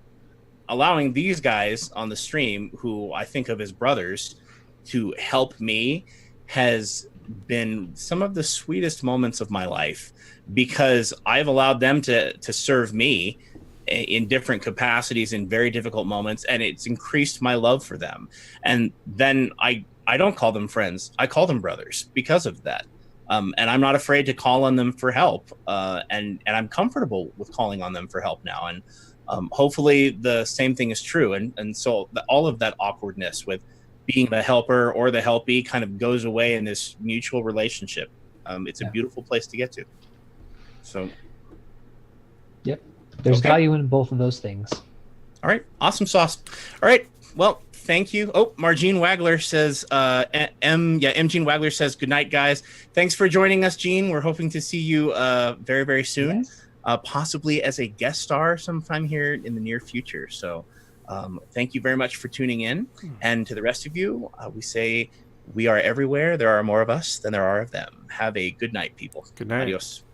these guys on the stream, who I think of as brothers, to help me has been some of the sweetest moments of my life, because I've allowed them to serve me in different capacities in very difficult moments, and it's increased my love for them. And then I don't call them friends, I call them brothers because of that. And I'm not afraid to call on them for help, and I'm comfortable with calling on them for help now. And hopefully the same thing is true. And so all of that awkwardness with being the helper or the helpee kind of goes away in this mutual relationship. It's a beautiful place to get to. So, yep, there's value in both of those things. All right, awesome sauce. All right, well, thank you. Oh, Margene Wagler says, Jean Wagler says, good night, guys. Thanks for joining us, Jean. We're hoping to see you very, very soon, yes. Possibly as a guest star sometime here in the near future. So thank you very much for tuning in. And to the rest of you, we say we are everywhere. There are more of us than there are of them. Have a good night, people. Good night. Adios.